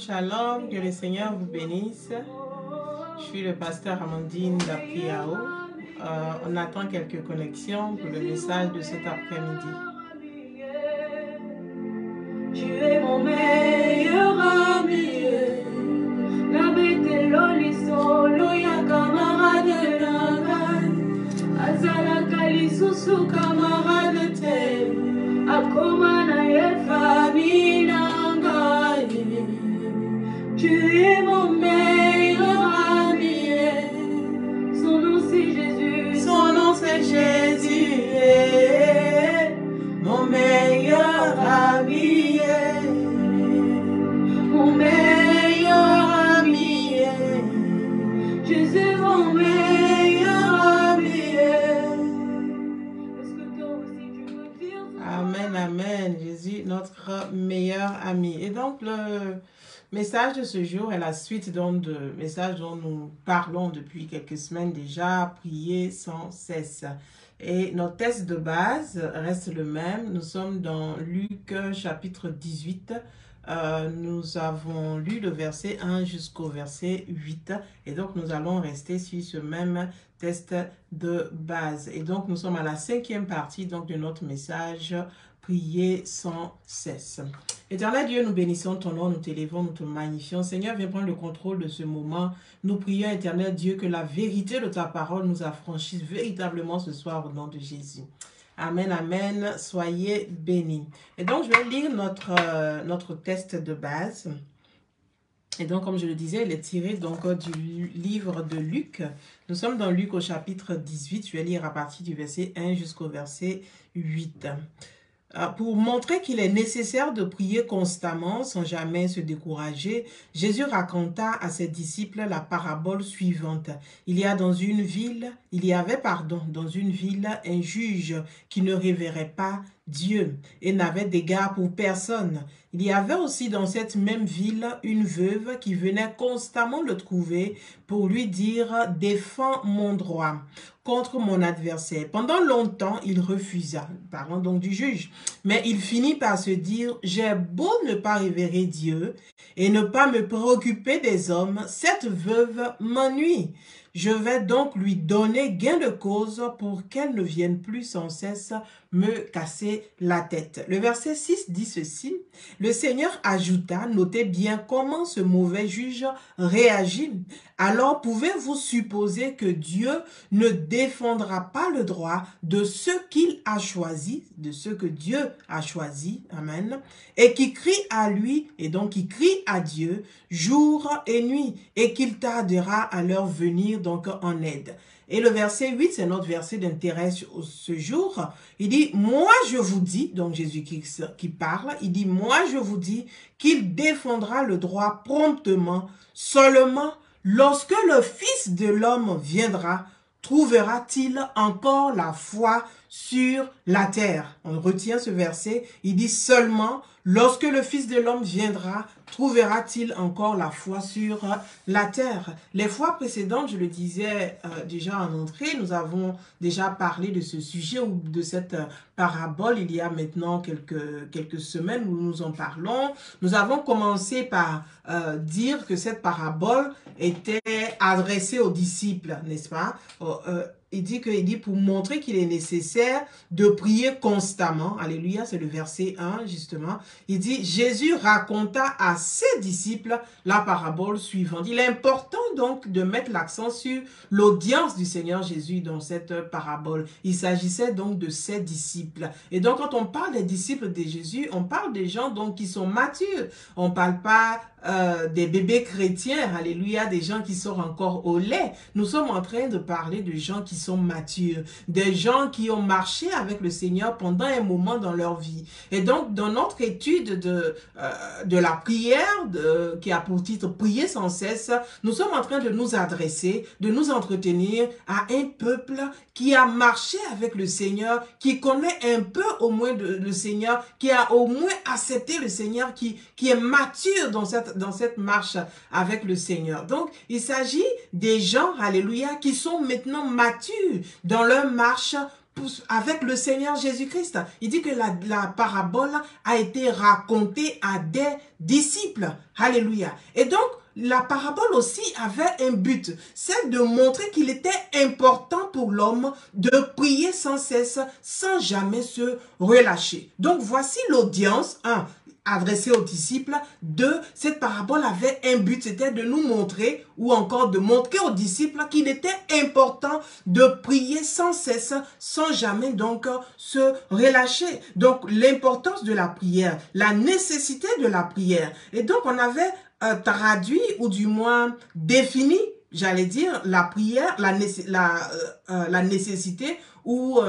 shalom, que le Seigneur vous bénisse. Je suis le pasteur Amandine Dapriao. On attend quelques connexions pour le message de cet après-midi. Tu es mon meilleur ami. La bête loli solo ya camarade nagai. Azala kali susu camarade te. Akoma na ye famille nangai. Tu es mon meilleur ami. Son nom c'est Jésus. Son nom c'est Jésus. Mon meilleur ami. Mon meilleur ami. Jésus mon meilleur ami. Est-ce que toi aussi tu veux dire ça? Amen, amen. Jésus, notre meilleur ami. Et donc, le message de ce jour est la suite de message dont nous parlons depuis quelques semaines déjà, prier sans cesse. Et notre texte de base reste le même. Nous sommes dans Luc chapitre 18. Nous avons lu le verset 1 jusqu'au verset 8. Et donc, nous allons rester sur ce même texte de base. Et donc, nous sommes à la 5e partie donc, de notre message « Prier sans cesse ». Éternel Dieu, nous bénissons ton nom, nous t'élévons, nous te magnifions. Seigneur, viens prendre le contrôle de ce moment. Nous prions, Éternel Dieu, que la vérité de ta parole nous affranchisse véritablement ce soir au nom de Jésus. Amen, amen. Soyez bénis. Et donc, je vais lire notre texte de base. Et donc, comme je le disais, il est tiré donc du livre de Luc. Nous sommes dans Luc au chapitre 18. Je vais lire à partir du verset 1 jusqu'au verset 8. Pour montrer qu'il est nécessaire de prier constamment sans jamais se décourager, Jésus raconta à ses disciples la parabole suivante. Il y avait dans une ville un juge qui ne révérait pas Dieu et n'avait d'égard pour personne. Il y avait aussi dans cette même ville une veuve qui venait constamment le trouver pour lui dire « Défends mon droit contre mon adversaire ». Pendant longtemps, il refusa, parlant donc du juge, mais il finit par se dire « J'ai beau ne pas révérer Dieu et ne pas me préoccuper des hommes, cette veuve m'ennuie. Je vais donc lui donner gain de cause pour qu'elle ne vienne plus sans cesse me casser la tête. » Le verset 6 dit ceci. Le Seigneur ajouta, notez bien comment ce mauvais juge réagit. Alors pouvez-vous supposer que Dieu ne défendra pas le droit de ceux qu'il a choisis, de ceux que Dieu a choisis, amen, et qui crient à lui, et donc qui crient à Dieu jour et nuit, et qu'il tardera à leur venir donc en aide. Et le verset 8, c'est notre verset d'intérêt ce jour. Il dit, moi je vous dis, donc Jésus-Christ qui parle, il dit, moi je vous dis qu'il défendra le droit promptement, seulement lorsque le Fils de l'homme viendra, trouvera-t-il encore la foi sur la terre? On retient ce verset, il dit seulement lorsque le Fils de l'homme viendra, trouvera-t-il encore la foi sur la terre? Les fois précédentes, je le disais déjà en entrée, nous avons déjà parlé de ce sujet ou de cette parabole il y a maintenant quelques semaines où nous en parlons. Nous avons commencé par dire que cette parabole était adressée aux disciples, n'est-ce pas? Il dit pour montrer qu'il est nécessaire de prier constamment. Alléluia, c'est le verset 1 justement. Il dit, Jésus raconta à ses disciples la parabole suivante. Il est important donc de mettre l'accent sur l'audience du Seigneur Jésus dans cette parabole. Il s'agissait donc de ses disciples. Et donc quand on parle des disciples de Jésus, on parle des gens donc qui sont matures. On ne parle pas des bébés chrétiens, alléluia, des gens qui sont encore au lait. Nous sommes en train de parler de gens qui sont matures, des gens qui ont marché avec le Seigneur pendant un moment dans leur vie. Et donc, dans notre étude de la prière, qui a pour titre « Prier sans cesse », nous sommes en train de nous adresser, de nous entretenir à un peuple qui a marché avec le Seigneur, qui connaît un peu au moins le Seigneur, qui a au moins accepté le Seigneur, qui est mature dans cette marche avec le Seigneur. Donc, il s'agit des gens, alléluia, qui sont maintenant matures dans leur marche avec le Seigneur Jésus-Christ. Il dit que la parabole a été racontée à des disciples. Alléluia. Et donc, la parabole aussi avait un but, c'est de montrer qu'il était important pour l'homme de prier sans cesse, sans jamais se relâcher. Donc, voici l'audience, adressée aux disciples. 2, cette parabole avait un but, c'était de nous montrer, ou encore de montrer aux disciples qu'il était important de prier sans cesse, sans jamais donc se relâcher. Donc, l'importance de la prière, la nécessité de la prière. Et donc, on avait traduit, ou du moins défini, j'allais dire, la prière, la nécessité, ou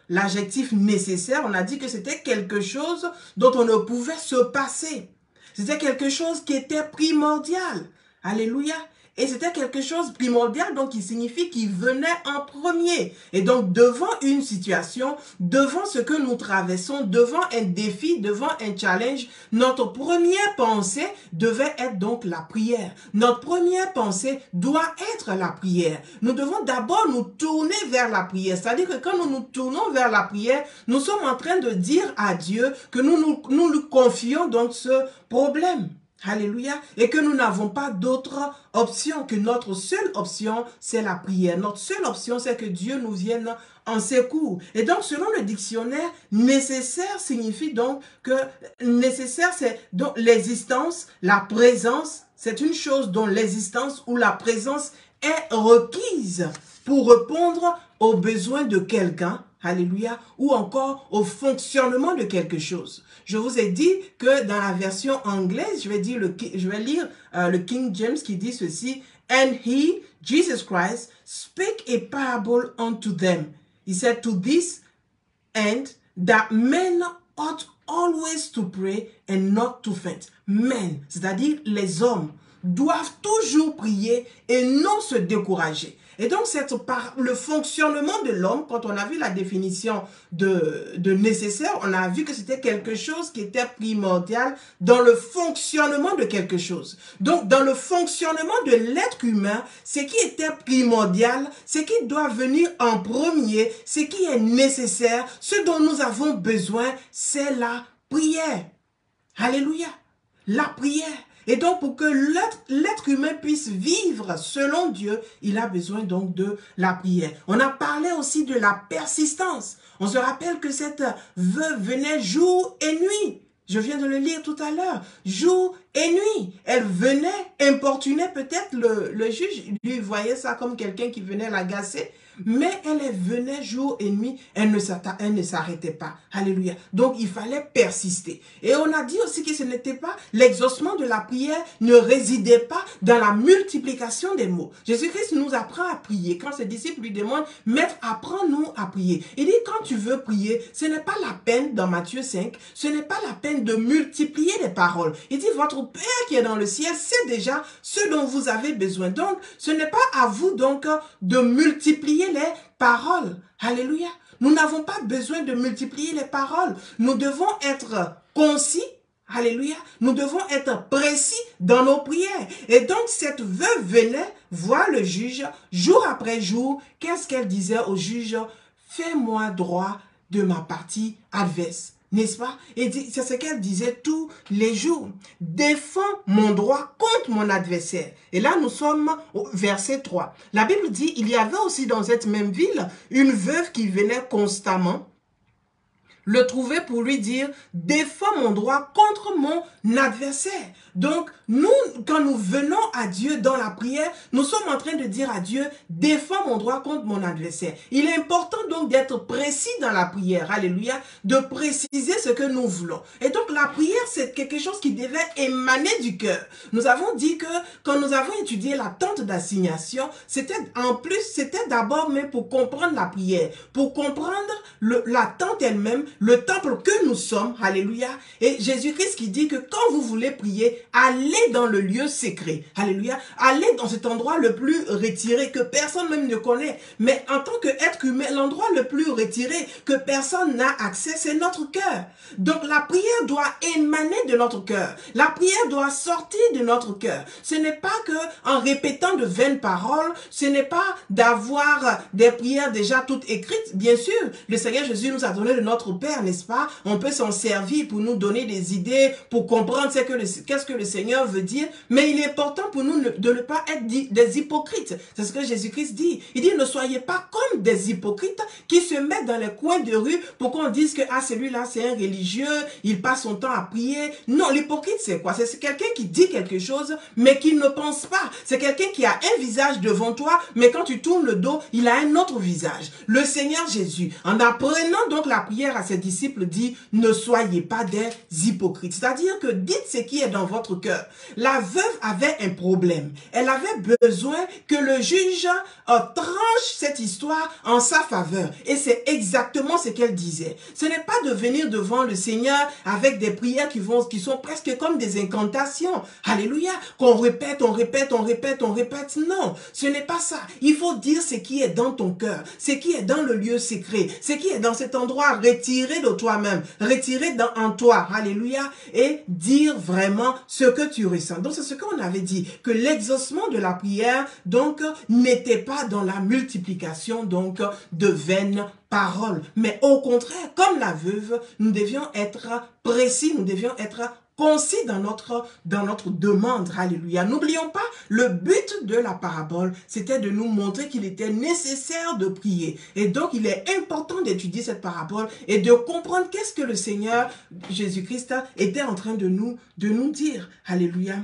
l'adjectif nécessaire. On a dit que c'était quelque chose dont on ne pouvait se passer. C'était quelque chose qui était primordial. Alléluia. Et c'était quelque chose primordial, donc qui signifie qu'il venait en premier. Et donc, devant une situation, devant ce que nous traversons, devant un défi, devant un challenge, notre première pensée devait être donc la prière. Notre première pensée doit être la prière. Nous devons d'abord nous tourner vers la prière. C'est-à-dire que quand nous nous tournons vers la prière, nous sommes en train de dire à Dieu que nous lui confions donc ce problème. Alléluia. Et que nous n'avons pas d'autre option, que notre seule option, c'est la prière. Notre seule option, c'est que Dieu nous vienne en secours. Et donc, selon le dictionnaire, nécessaire signifie donc que nécessaire, c'est donc l'existence, la présence. C'est une chose dont l'existence ou la présence est requise pour répondre aux besoins de quelqu'un. Alléluia. Ou encore au fonctionnement de quelque chose. Je vous ai dit que dans la version anglaise, je vais lire le King James qui dit ceci. And he, Jesus Christ, spake a parable unto them. He said, to this end, that men ought always to pray and not to faint. Men, c'est-à-dire les hommes, doivent toujours prier et non se décourager. Et donc, le fonctionnement de l'homme, quand on a vu la définition de nécessaire, on a vu que c'était quelque chose qui était primordial dans le fonctionnement de quelque chose. Donc, dans le fonctionnement de l'être humain, ce qui était primordial, ce qui doit venir en premier, ce qui est nécessaire, ce dont nous avons besoin, c'est la prière. Alléluia. La prière. Et donc, pour que l'être humain puisse vivre selon Dieu, il a besoin donc de la prière. On a parlé aussi de la persistance. On se rappelle que cette veuve venait jour et nuit. Je viens de le lire tout à l'heure. Jour et nuit. Elle venait importuner peut-être le juge. Lui voyait ça comme quelqu'un qui venait l'agacer. Mais elle venait jour et nuit, elle ne s'arrêtait pas. Alléluia. Donc, il fallait persister. Et on a dit aussi que ce n'était pas, l'exaucement de la prière ne résidait pas dans la multiplication des mots. Jésus-Christ nous apprend à prier. Quand ses disciples lui demandent, Maître, apprends-nous à prier. Il dit, quand tu veux prier, ce n'est pas la peine, dans Matthieu 5, ce n'est pas la peine de multiplier les paroles. Il dit, votre Père qui est dans le ciel sait déjà ce dont vous avez besoin. Donc, ce n'est pas à vous donc de multiplier les paroles. Alléluia. Nous n'avons pas besoin de multiplier les paroles. Nous devons être concis. Alléluia. Nous devons être précis dans nos prières. Et donc, cette veuve venait voir le juge jour après jour. Qu'est-ce qu'elle disait au juge? Fais-moi droit de ma partie adverse. N'est-ce pas? Et c'est ce qu'elle disait tous les jours. Défends mon droit contre mon adversaire. Et là, nous sommes au verset 3. La Bible dit, il y avait aussi dans cette même ville une veuve qui venait constamment le trouver pour lui dire, défends mon droit contre mon adversaire. Donc, nous, quand nous venons à Dieu dans la prière, nous sommes en train de dire à Dieu, défends mon droit contre mon adversaire. Il est important donc d'être précis dans la prière, alléluia, de préciser ce que nous voulons. Et donc, la prière, c'est quelque chose qui devait émaner du cœur. Nous avons dit que quand nous avons étudié la tente d'assignation, c'était d'abord mais pour comprendre la prière, pour comprendre la tente elle-même, le temple que nous sommes, alléluia. Et Jésus-Christ qui dit que quand vous voulez prier, allez dans le lieu secret, alléluia. Allez dans cet endroit le plus retiré que personne même ne connaît. Mais en tant qu'être humain, l'endroit le plus retiré que personne n'a accès, c'est notre cœur. Donc la prière doit émaner de notre cœur. La prière doit sortir de notre cœur. Ce n'est pas que en répétant de vaines paroles, ce n'est pas d'avoir des prières déjà toutes écrites. Bien sûr, le Seigneur Jésus nous a donné de notre Père, n'est-ce pas? On peut s'en servir pour nous donner des idées, pour comprendre qu'est-ce que le Seigneur veut dire. Mais il est important pour nous de ne pas être des hypocrites. C'est ce que Jésus-Christ dit. Il dit, ne soyez pas comme des hypocrites qui se mettent dans les coins de rue pour qu'on dise que ah, celui-là, c'est un religieux, il passe son temps à prier. Non, l'hypocrite, c'est quoi? C'est quelqu'un qui dit quelque chose, mais qui ne pense pas. C'est quelqu'un qui a un visage devant toi, mais quand tu tournes le dos, il a un autre visage. Le Seigneur Jésus, en apprenant donc la prière à ses disciples, dit, ne soyez pas des hypocrites. C'est-à-dire que dites ce qui est dans votre cœur. La veuve avait un problème. Elle avait besoin que le juge tranche cette histoire en sa faveur. Et c'est exactement ce qu'elle disait. Ce n'est pas de venir devant le Seigneur avec des prières qui sont presque comme des incantations. Alléluia. Qu'on répète, on répète, on répète, on répète. Non, ce n'est pas ça. Il faut dire ce qui est dans ton cœur, ce qui est dans le lieu secret, ce qui est dans cet endroit retiré de toi-même, retiré en toi. Alléluia. Et dire vraiment ce que tu ressens. Donc c'est ce qu'on avait dit, que l'exaucement de la prière donc n'était pas dans la multiplication donc de vaines paroles, mais au contraire, comme la veuve, nous devions être précis, nous devions être concis dans notre demande. Alléluia. N'oublions pas, le but de la parabole, c'était de nous montrer qu'il était nécessaire de prier. Et donc, il est important d'étudier cette parabole et de comprendre qu'est-ce que le Seigneur Jésus-Christ était en train de nous dire. Alléluia.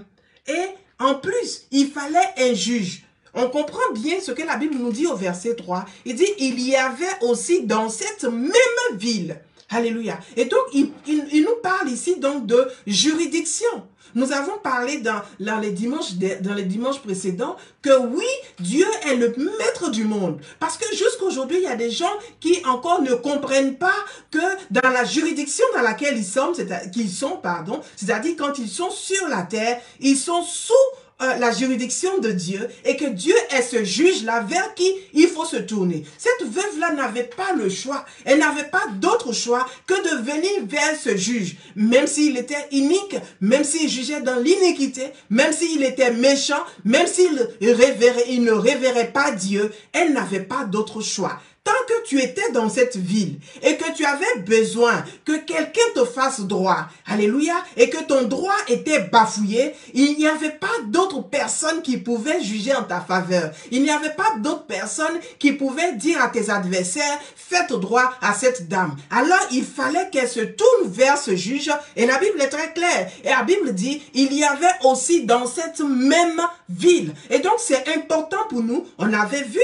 Et en plus, il fallait un juge. On comprend bien ce que la Bible nous dit au verset 3. Il dit, il y avait aussi dans cette même ville. Alléluia. Et donc, il nous parle ici donc de juridiction. Nous avons parlé dans les dimanches précédents que oui, Dieu est le maître du monde. Parce que jusqu'aujourd'hui, il y a des gens qui encore ne comprennent pas que dans la juridiction dans laquelle ils sont, c'est-à-dire quand ils sont sur la terre, ils sont sous la juridiction de Dieu et que Dieu est ce juge-là vers qui il faut se tourner. Cette veuve-là n'avait pas le choix. Elle n'avait pas d'autre choix que de venir vers ce juge. Même s'il était inique, même s'il jugeait dans l'iniquité, même s'il était méchant, même s'il ne révérait pas Dieu, elle n'avait pas d'autre choix. Tant que tu étais dans cette ville et que tu avais besoin que quelqu'un te fasse droit, alléluia, et que ton droit était bafouillé, il n'y avait pas d'autres personnes qui pouvaient juger en ta faveur. Il n'y avait pas d'autres personnes qui pouvaient dire à tes adversaires, faites droit à cette dame. Alors, il fallait qu'elle se tourne vers ce juge et la Bible est très claire. Et la Bible dit, il y avait aussi dans cette même ville. Et donc, c'est important pour nous. On avait vu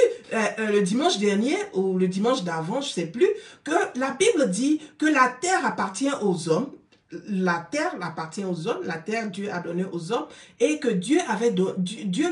le dimanche dernier, ou le dimanche d'avant, je ne sais plus, que la Bible dit que la terre appartient aux hommes. La terre appartient aux hommes, la terre Dieu a donné aux hommes, et que Dieu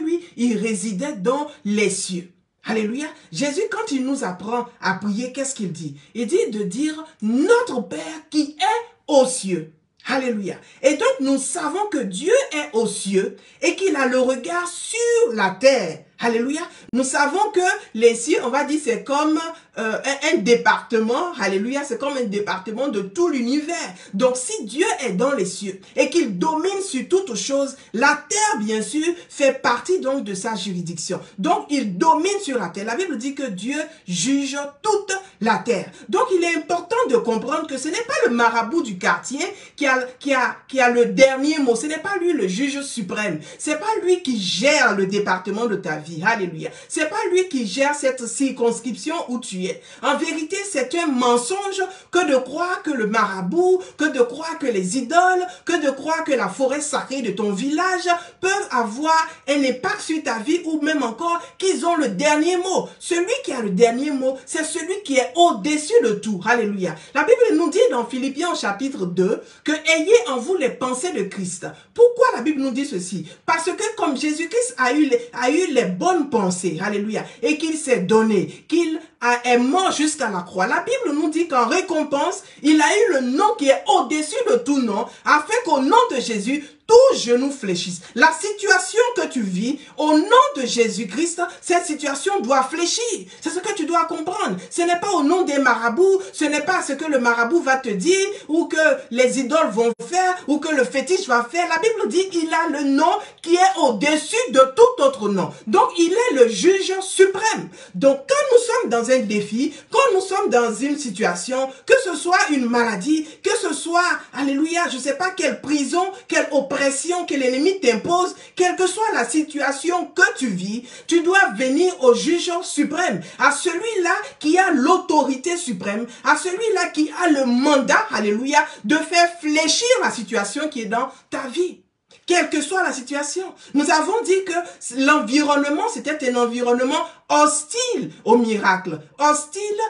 lui, il résidait dans les cieux. Alléluia. Jésus, quand il nous apprend à prier, qu'est-ce qu'il dit? Il dit de dire notre Père qui est aux cieux. Alléluia. Et donc, nous savons que Dieu est aux cieux et qu'il a le regard sur la terre. Alléluia. Nous savons que les cieux, on va dire, c'est comme un département. Alléluia. C'est comme un département de tout l'univers. Donc, si Dieu est dans les cieux et qu'il domine sur toutes choses, la terre, bien sûr, fait partie donc de sa juridiction. Donc, il domine sur la terre. La Bible dit que Dieu juge toute la terre. Donc, il est important de comprendre que ce n'est pas le marabout du quartier qui a le dernier mot. Ce n'est pas lui le juge suprême. C'est pas lui qui gère le département de ta vie. Alléluia. C'est pas lui qui gère cette circonscription où tu es. En vérité, c'est un mensonge que de croire que le marabout, que de croire que les idoles, que de croire que la forêt sacrée de ton village peuvent avoir un impact sur ta vie ou même encore qu'ils ont le dernier mot. Celui qui a le dernier mot, c'est celui qui est au-dessus de tout. Alléluia. La Bible nous dit dans Philippiens chapitre 2 que ayez en vous les pensées de Christ. Pourquoi la Bible nous dit ceci? Parce que comme Jésus-Christ a eu les bonnes pensées, alléluia, et qu'il s'est donné, qu'il est mort jusqu'à la croix, la Bible nous dit qu'en récompense, il a eu le nom qui est au-dessus de tout nom, afin qu'au nom de Jésus, tout genou fléchisse. La situation que tu vis, au nom de Jésus-Christ, cette situation doit fléchir. C'est ce que tu dois comprendre. Ce n'est pas au nom des marabouts, ce n'est pas ce que le marabout va te dire, ou que les idoles vont faire, ou que le fétiche va faire. La Bible dit qu'il a le nom qui est au-dessus de tout autre nom. Donc, il est le juge suprême. Donc, quand nous sommes dans un défi, quand nous sommes dans une situation, que ce soit une maladie, que ce soit, alléluia, je ne sais pas quelle prison, quelle oppression que l'ennemi t'impose, quelle que soit la situation que tu vis, tu dois venir au juge suprême, à celui-là qui a l'autorité suprême, à celui-là qui a le mandat, alléluia, de faire fléchir la situation qui est dans ta vie. Quelle que soit la situation. Nous avons dit que l'environnement, c'était un environnement hostile au miracle, hostile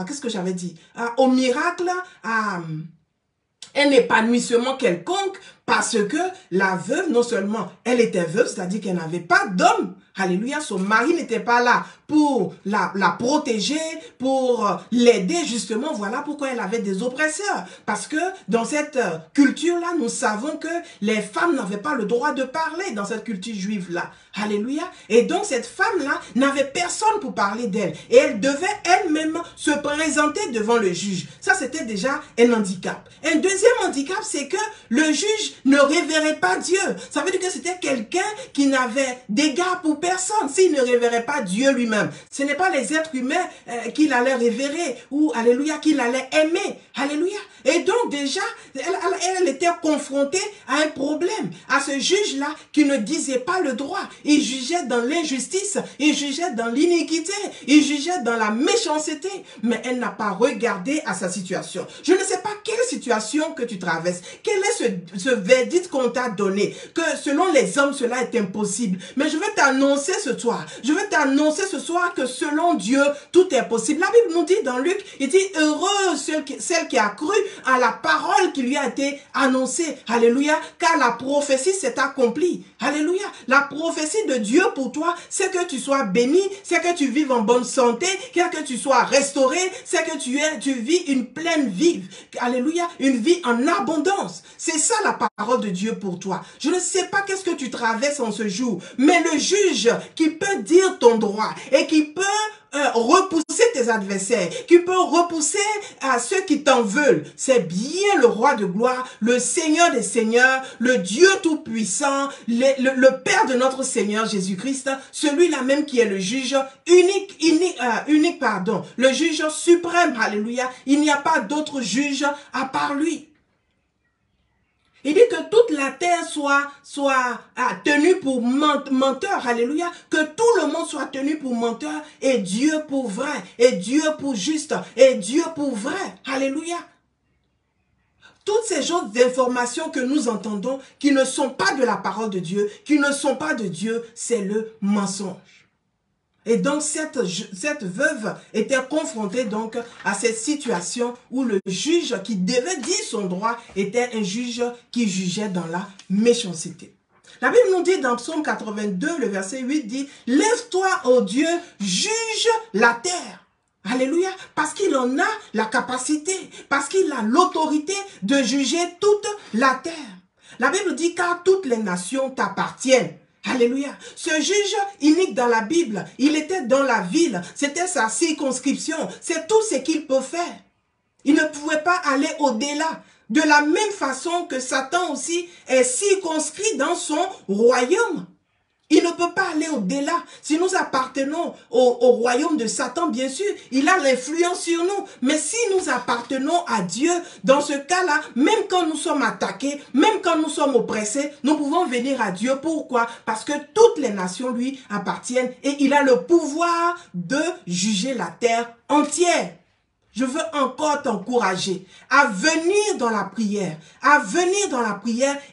qu'est-ce que j'avais dit? Au miracle, un épanouissement quelconque, parce que la veuve, non seulement elle était veuve, c'est-à-dire qu'elle n'avait pas d'homme, alléluia, son mari n'était pas là pour la protéger, pour l'aider, justement, voilà pourquoi elle avait des oppresseurs. Parce que dans cette culture-là, nous savons que les femmes n'avaient pas le droit de parler dans cette culture juive-là. Alléluia. Et donc cette femme-là n'avait personne pour parler d'elle. Et elle devait elle-même se présenter devant le juge. Ça, c'était déjà un handicap. Un deuxième handicap, c'est que le juge ne révérait pas Dieu. Ça veut dire que c'était quelqu'un qui n'avait d'égard pour personne s'il ne révérait pas Dieu lui-même. Ce n'est pas les êtres humains qu'il allait révérer ou, alléluia, qu'il allait aimer. Alléluia. Et donc déjà, elle était confrontée à un problème, à ce juge-là qui ne disait pas le droit. Il jugeait dans l'injustice, il jugeait dans l'iniquité, il jugeait dans la méchanceté. Mais elle n'a pas regardé à sa situation. Je ne sais pas quelle situation que tu traverses. Quel est ce verdict qu'on t'a donné? Que selon les hommes, cela est impossible. Mais je veux t'annoncer ce soir. Je veux t'annoncer ce soir que selon Dieu, tout est possible. La Bible nous dit dans Luc, il dit heureuse celle qui a cru à la parole qui lui a été annoncée. Alléluia. Car la prophétie s'est accomplie. Alléluia. La prophétie de Dieu pour toi, c'est que tu sois béni, c'est que tu vives en bonne santé, que tu sois restauré, c'est que tu vis une pleine vie. Alléluia. Une vie en abondance. C'est ça la parole de Dieu pour toi. Je ne sais pas qu'est-ce que tu traverses en ce jour, mais le juge qui peut dire ton droit et qui peut repousser tes adversaires, qui peut repousser à ceux qui t'en veulent. C'est bien le roi de gloire, le Seigneur des seigneurs, le Dieu tout-puissant, le Père de notre Seigneur Jésus-Christ, celui-là même qui est le juge unique, le juge suprême, alléluia. Il n'y a pas d'autre juge à part lui. Il dit que toute la terre soit tenue pour menteur, alléluia, que tout le monde soit tenu pour menteur, et Dieu pour vrai, et Dieu pour juste, et Dieu pour vrai, alléluia. Toutes ces choses d'informations que nous entendons, qui ne sont pas de la parole de Dieu, qui ne sont pas de Dieu, c'est le mensonge. Et donc, cette veuve était confrontée donc à cette situation où le juge qui devait dire son droit était un juge qui jugeait dans la méchanceté. La Bible nous dit dans Psaume 82, le verset 8 dit « Lève-toi, ô Dieu, juge la terre ». Alléluia, parce qu'il en a la capacité, parce qu'il a l'autorité de juger toute la terre. La Bible dit « Car toutes les nations t'appartiennent ». Alléluia. Ce juge unique dans la Bible, il était dans la ville. C'était sa circonscription. C'est tout ce qu'il peut faire. Il ne pouvait pas aller au-delà. De la même façon que Satan aussi est circonscrit dans son royaume. Il ne peut pas aller au-delà. Si nous appartenons au royaume de Satan, bien sûr, il a l'influence sur nous. Mais si nous appartenons à Dieu, dans ce cas-là, même quand nous sommes attaqués, même quand nous sommes oppressés, nous pouvons venir à Dieu. Pourquoi? Parce que toutes les nations lui appartiennent et il a le pouvoir de juger la terre entière. Je veux encore t'encourager à venir dans la prière,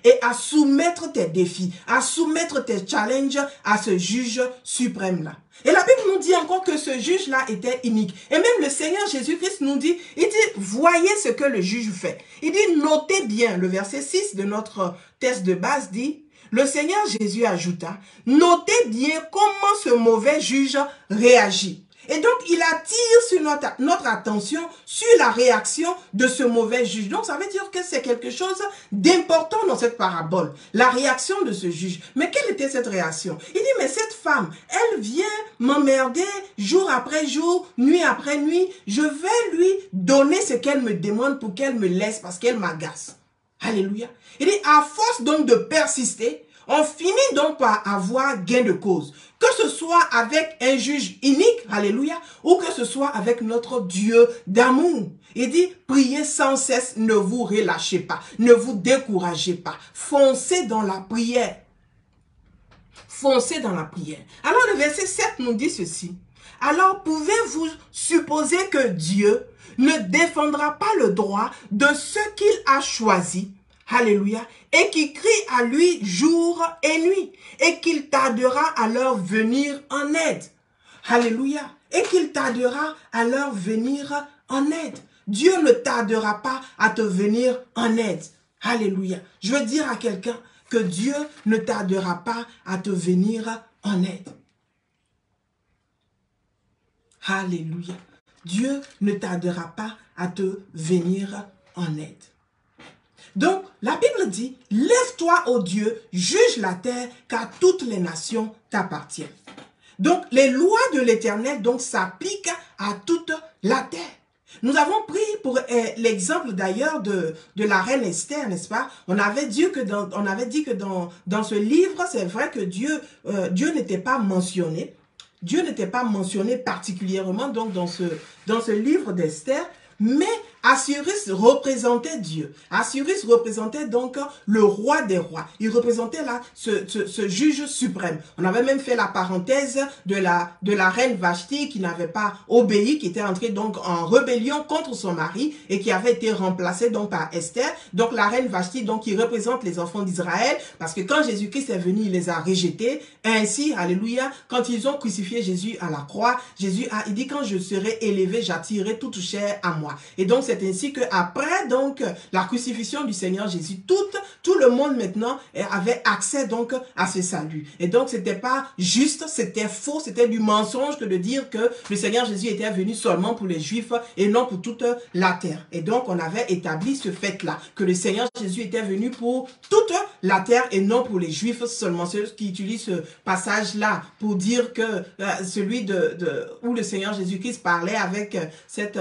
et à soumettre tes défis, à soumettre tes challenges à ce juge suprême-là. Et la Bible nous dit encore que ce juge-là était unique. Et même le Seigneur Jésus-Christ nous dit, il dit, voyez ce que le juge fait. Il dit, notez bien, le verset 6 de notre texte de base dit, le Seigneur Jésus ajouta, notez bien comment ce mauvais juge réagit. Et donc, il attire sur notre attention sur la réaction de ce mauvais juge. Donc, ça veut dire que c'est quelque chose d'important dans cette parabole, la réaction de ce juge. Mais quelle était cette réaction? Il dit, mais cette femme, elle vient m'emmerder jour après jour, nuit après nuit. Je vais lui donner ce qu'elle me demande pour qu'elle me laisse parce qu'elle m'agace. Alléluia. Il dit, à force donc de persister, on finit donc par avoir gain de cause. Que ce soit avec un juge inique, alléluia, ou que ce soit avec notre Dieu d'amour. Il dit, priez sans cesse, ne vous relâchez pas, ne vous découragez pas. Foncez dans la prière. Foncez dans la prière. Alors le verset 7 nous dit ceci. Alors pouvez-vous supposer que Dieu ne défendra pas le droit de ceux qu'il a choisis? Alléluia. Et qui crie à lui jour et nuit. Et qu'il tardera à leur venir en aide. Alléluia. Et qu'il tardera à leur venir en aide. Dieu ne tardera pas à te venir en aide. Alléluia. Je veux dire à quelqu'un que Dieu ne tardera pas à te venir en aide. Alléluia. Dieu ne tardera pas à te venir en aide. Donc, la Bible dit, lève-toi, ô Dieu, juge la terre, car toutes les nations t'appartiennent. Donc, les lois de l'Éternel donc s'appliquent à toute la terre. Nous avons pris pour l'exemple d'ailleurs de la reine Esther, n'est-ce pas? On avait dit que dans ce livre, c'est vrai que Dieu n'était pas mentionné. Dieu n'était pas mentionné particulièrement donc dans ce livre d'Esther, mais Assyrus représentait Dieu. Assyrus représentait donc le roi des rois. Il représentait là ce juge suprême. On avait même fait la parenthèse de la reine Vashti qui n'avait pas obéi, qui était entrée donc en rébellion contre son mari et qui avait été remplacée donc par Esther. Donc la reine Vashti donc qui représente les enfants d'Israël parce que quand Jésus-Christ est venu, il les a rejetés. Ainsi, alléluia, quand ils ont crucifié Jésus à la croix, il dit quand je serai élevé, j'attirerai toute chair à moi. Et donc c'est ainsi que après donc la crucifixion du Seigneur Jésus, tout le monde maintenant avait accès donc à ce salut. Et donc c'était pas juste, c'était faux, c'était du mensonge que de dire que le Seigneur Jésus était venu seulement pour les Juifs et non pour toute la terre. Et donc on avait établi ce fait-là, que le Seigneur Jésus était venu pour toute la terre et non pour les Juifs seulement. Ceux qui utilisent ce passage-là pour dire que celui où le Seigneur Jésus-Christ parlait avec cette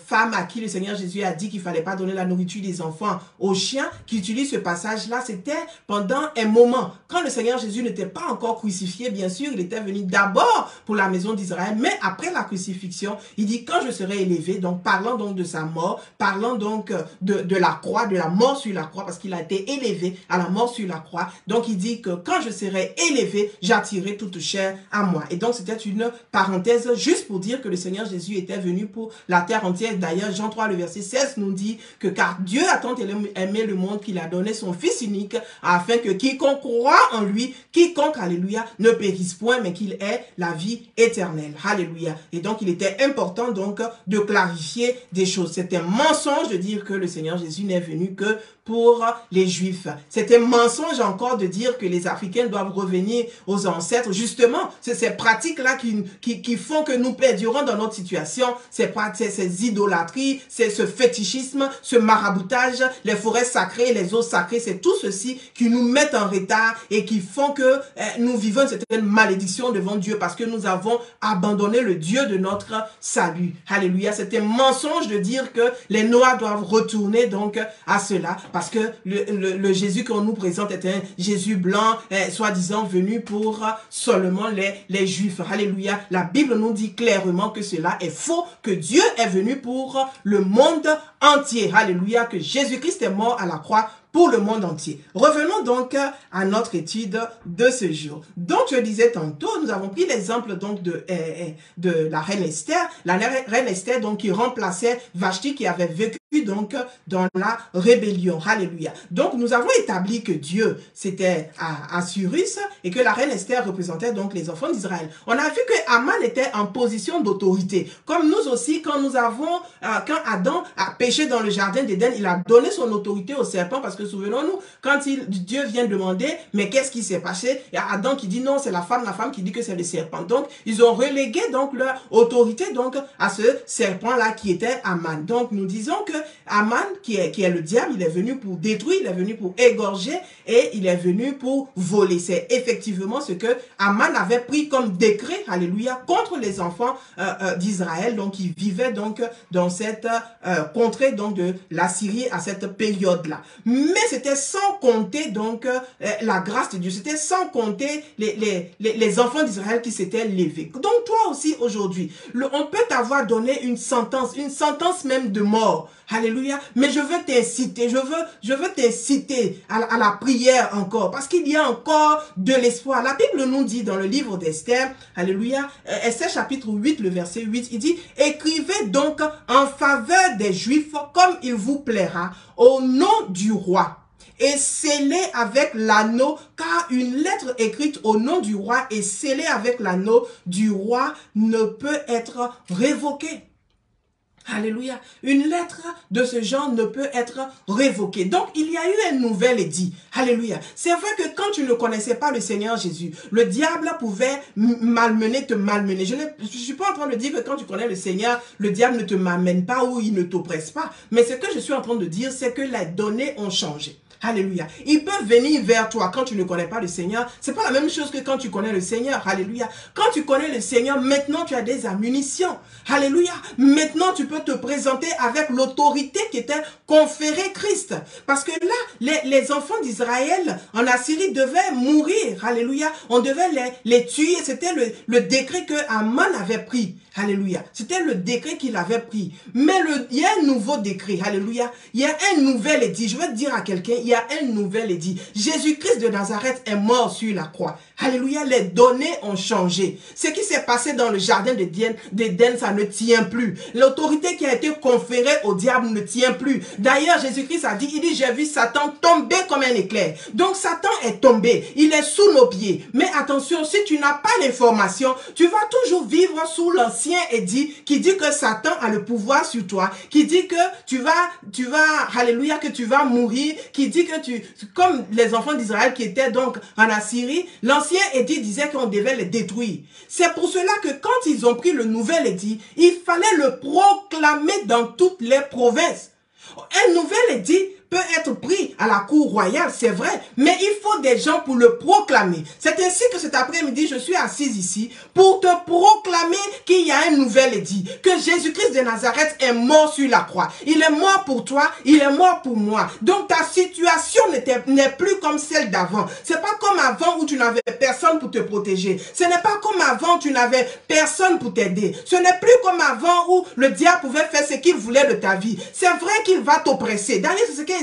femme à qui le Seigneur Jésus a dit qu'il fallait pas donner la nourriture des enfants aux chiens, qui utilise ce passage-là, c'était pendant un moment. Quand le Seigneur Jésus n'était pas encore crucifié, bien sûr, il était venu d'abord pour la maison d'Israël, mais après la crucifixion, il dit quand je serai élevé, donc parlant donc de sa mort, parlant donc de la croix, de la mort sur la croix, parce qu'il a été élevé à la mort sur la croix. Donc il dit que quand je serai élevé, j'attirerai toute chair à moi. Et donc c'était une parenthèse juste pour dire que le Seigneur Jésus était venu pour la terre entière. D'ailleurs, Jean 3, le verset 16 nous dit que car Dieu a tant aimé le monde qu'il a donné son Fils unique afin que quiconque croit en lui, quiconque, alléluia, ne périsse point, mais qu'il ait la vie éternelle. Alléluia. Et donc, il était important donc de clarifier des choses. C'est un mensonge de dire que le Seigneur Jésus n'est venu que pour les Juifs. C'est un mensonge encore de dire que les Africains doivent revenir aux ancêtres. Justement, c'est ces pratiques-là qui font que nous perdurons dans notre situation. Ces idolâtries, c'est ce fétichisme, ce maraboutage, les forêts sacrées, les eaux sacrées, c'est tout ceci qui nous met en retard et qui font que nous vivons une certaine malédiction devant Dieu parce que nous avons abandonné le Dieu de notre salut. Alléluia. C'est un mensonge de dire que les Noirs doivent retourner donc à cela. Parce que le Jésus qu'on nous présente est un Jésus blanc, soi-disant venu pour seulement les Juifs. Alléluia. La Bible nous dit clairement que cela est faux, que Dieu est venu pour le monde entier. Alléluia. Que Jésus-Christ est mort à la croix pour le monde entier. Revenons donc à notre étude de ce jour. Donc, je disais tantôt, nous avons pris l'exemple donc de la reine Esther. La reine Esther donc qui remplaçait Vashti qui avait vécu donc dans la rébellion. Alléluia. Donc nous avons établi que Dieu c'était Assyrus et que la reine Esther représentait donc les enfants d'Israël. On a vu que Aman était en position d'autorité. Comme nous aussi, quand nous avons, quand Adam a péché dans le jardin d'Éden, il a donné son autorité au serpent parce que souvenons-nous, quand Dieu vient demander, mais qu'est-ce qui s'est passé? Il y a Adam qui dit non, c'est la femme qui dit que c'est le serpent. Donc ils ont relégué donc leur autorité donc à ce serpent-là qui était Aman. Donc nous disons que Aman, qui est le diable, il est venu pour détruire, il est venu pour égorger et il est venu pour voler. C'est effectivement ce que Aman avait pris comme décret, alléluia, contre les enfants d'Israël, donc qui vivaient donc dans cette contrée donc de la Syrie à cette période-là. Mais c'était sans compter donc la grâce de Dieu, c'était sans compter les enfants d'Israël qui s'étaient levés. Donc toi aussi aujourd'hui, on peut t'avoir donné une sentence même de mort. Alléluia. Mais je veux t'inciter, je veux t'inciter à la prière encore, parce qu'il y a encore de l'espoir. La Bible nous dit dans le livre d'Esther, alléluia, Esther chapitre 8, le verset 8, il dit, écrivez donc en faveur des Juifs comme il vous plaira, au nom du roi. Et scellé avec l'anneau, car une lettre écrite au nom du roi et scellée avec l'anneau du roi ne peut être révoquée. Alléluia. Une lettre de ce genre ne peut être révoquée. Donc, il y a eu un nouvel édit. Alléluia. C'est vrai que quand tu ne connaissais pas le Seigneur Jésus, le diable pouvait te malmener. Je ne suis pas en train de dire que quand tu connais le Seigneur, le diable ne te malmène pas ou il ne t'oppresse pas. Mais ce que je suis en train de dire, c'est que les données ont changé. Alléluia. Ils peuvent venir vers toi quand tu ne connais pas le Seigneur. C'est pas la même chose que quand tu connais le Seigneur. Alléluia. Quand tu connais le Seigneur, maintenant tu as des ammunitions. Alléluia. Maintenant tu peux te présenter avec l'autorité qui était conférée Christ. Parce que là, les enfants d'Israël en Assyrie devaient mourir. Alléluia. On devait les tuer. C'était le décret que Aman avait pris. Alléluia. C'était le décret qu'il avait pris. Mais il y a un nouveau décret. Alléluia. Il y a un nouvel édit. Je veux dire à quelqu'un, il y a un nouvel édit. Jésus-Christ de Nazareth est mort sur la croix. Alléluia. Les données ont changé. Ce qui s'est passé dans le jardin d'Éden, ça ne tient plus. L'autorité qui a été conférée au diable ne tient plus. D'ailleurs, Jésus-Christ a dit, il dit, j'ai vu Satan tomber comme un éclair. Donc, Satan est tombé. Il est sous nos pieds. Mais attention, si tu n'as pas l'information, tu vas toujours vivre sous l'ancien édit qui dit que Satan a le pouvoir sur toi, qui dit que tu vas, alléluia, que tu vas mourir, qui dit que comme les enfants d'Israël qui étaient donc en Assyrie, l'ancien édit disait qu'on devait les détruire. C'est pour cela que quand ils ont pris le nouvel édit, il fallait le proclamer dans toutes les provinces. Un nouvel édit peut être pris à la cour royale, c'est vrai, mais il faut des gens pour le proclamer. C'est ainsi que cet après-midi, je suis assise ici pour te proclamer qu'il y a un nouvel édit, que Jésus-Christ de Nazareth est mort sur la croix. Il est mort pour toi, il est mort pour moi. Donc ta situation n'est plus comme celle d'avant. C'est pas comme avant où tu n'avais personne pour te protéger. Ce n'est pas comme avant où tu n'avais personne pour t'aider. Ce n'est plus comme avant où le diable pouvait faire ce qu'il voulait de ta vie. C'est vrai qu'il va t'oppresser. D'ailleurs, c'est ce que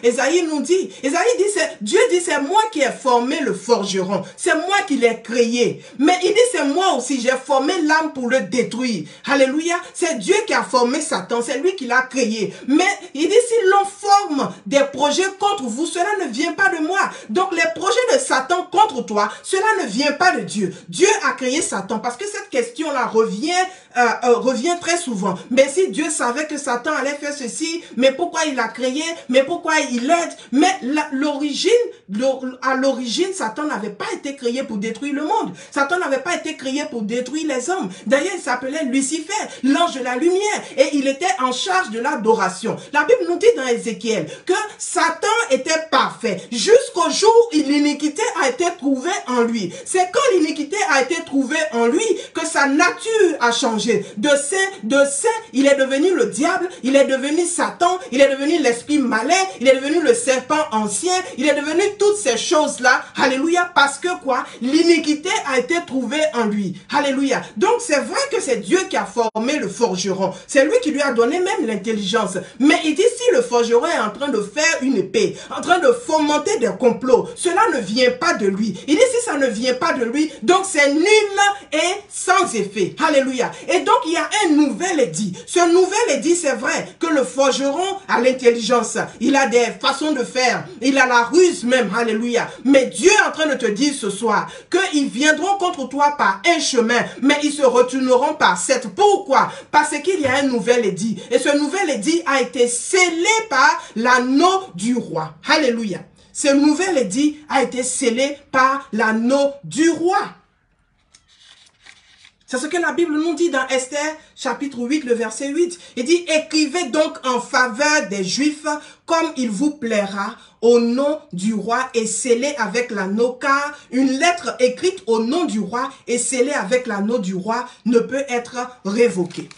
Esaïe nous dit. Esaïe dit, Dieu dit, c'est moi qui ai formé le forgeron. C'est moi qui l'ai créé. Mais il dit, c'est moi aussi, j'ai formé l'âme pour le détruire. Alléluia. C'est Dieu qui a formé Satan. C'est lui qui l'a créé. Mais il dit, si l'on forme des projets contre vous, cela ne vient pas de moi. Donc les projets de Satan contre toi, cela ne vient pas de Dieu. Dieu a créé Satan. Parce que cette question-là revient très souvent. Mais si Dieu savait que Satan allait faire ceci, mais pourquoi il a créé, mais pourquoi il aide? Mais à l'origine, Satan n'avait pas été créé pour détruire le monde. Satan n'avait pas été créé pour détruire les hommes. D'ailleurs, il s'appelait Lucifer, l'ange de la lumière, et il était en charge de l'adoration. La Bible nous dit dans Ézéchiel que Satan était parfait jusqu'au jour où l'iniquité a été trouvée en lui. C'est quand l'iniquité a été trouvée en lui que sa nature a changé. De saint, il est devenu le diable, il est devenu Satan, il est devenu l'esprit malin, il est devenu le serpent ancien, il est devenu toutes ces choses-là. Alléluia, parce que quoi? L'iniquité a été trouvée en lui. Alléluia. Donc c'est vrai que c'est Dieu qui a formé le forgeron. C'est lui qui lui a donné même l'intelligence. Mais il dit, si le forgeron est en train de faire une épée, en train de fomenter des complots, cela ne vient pas de lui. Il dit, si ça ne vient pas de lui, donc c'est nul et sans effet. Alléluia. Et donc, il y a un nouvel édit. Ce nouvel édit, c'est vrai que le forgeron a l'intelligence. Il a des façons de faire. Il a la ruse même. Alléluia. Mais Dieu est en train de te dire ce soir qu'ils viendront contre toi par un chemin, mais ils se retourneront par sept. Pourquoi? Parce qu'il y a un nouvel édit. Et ce nouvel édit a été scellé par l'anneau du roi. Alléluia. Ce nouvel édit a été scellé par l'anneau du roi. C'est ce que la Bible nous dit dans Esther, chapitre 8, le verset 8. Il dit, écrivez donc en faveur des Juifs comme il vous plaira au nom du roi et scellez avec l'anneau, car une lettre écrite au nom du roi et scellée avec l'anneau du roi ne peut être révoquée.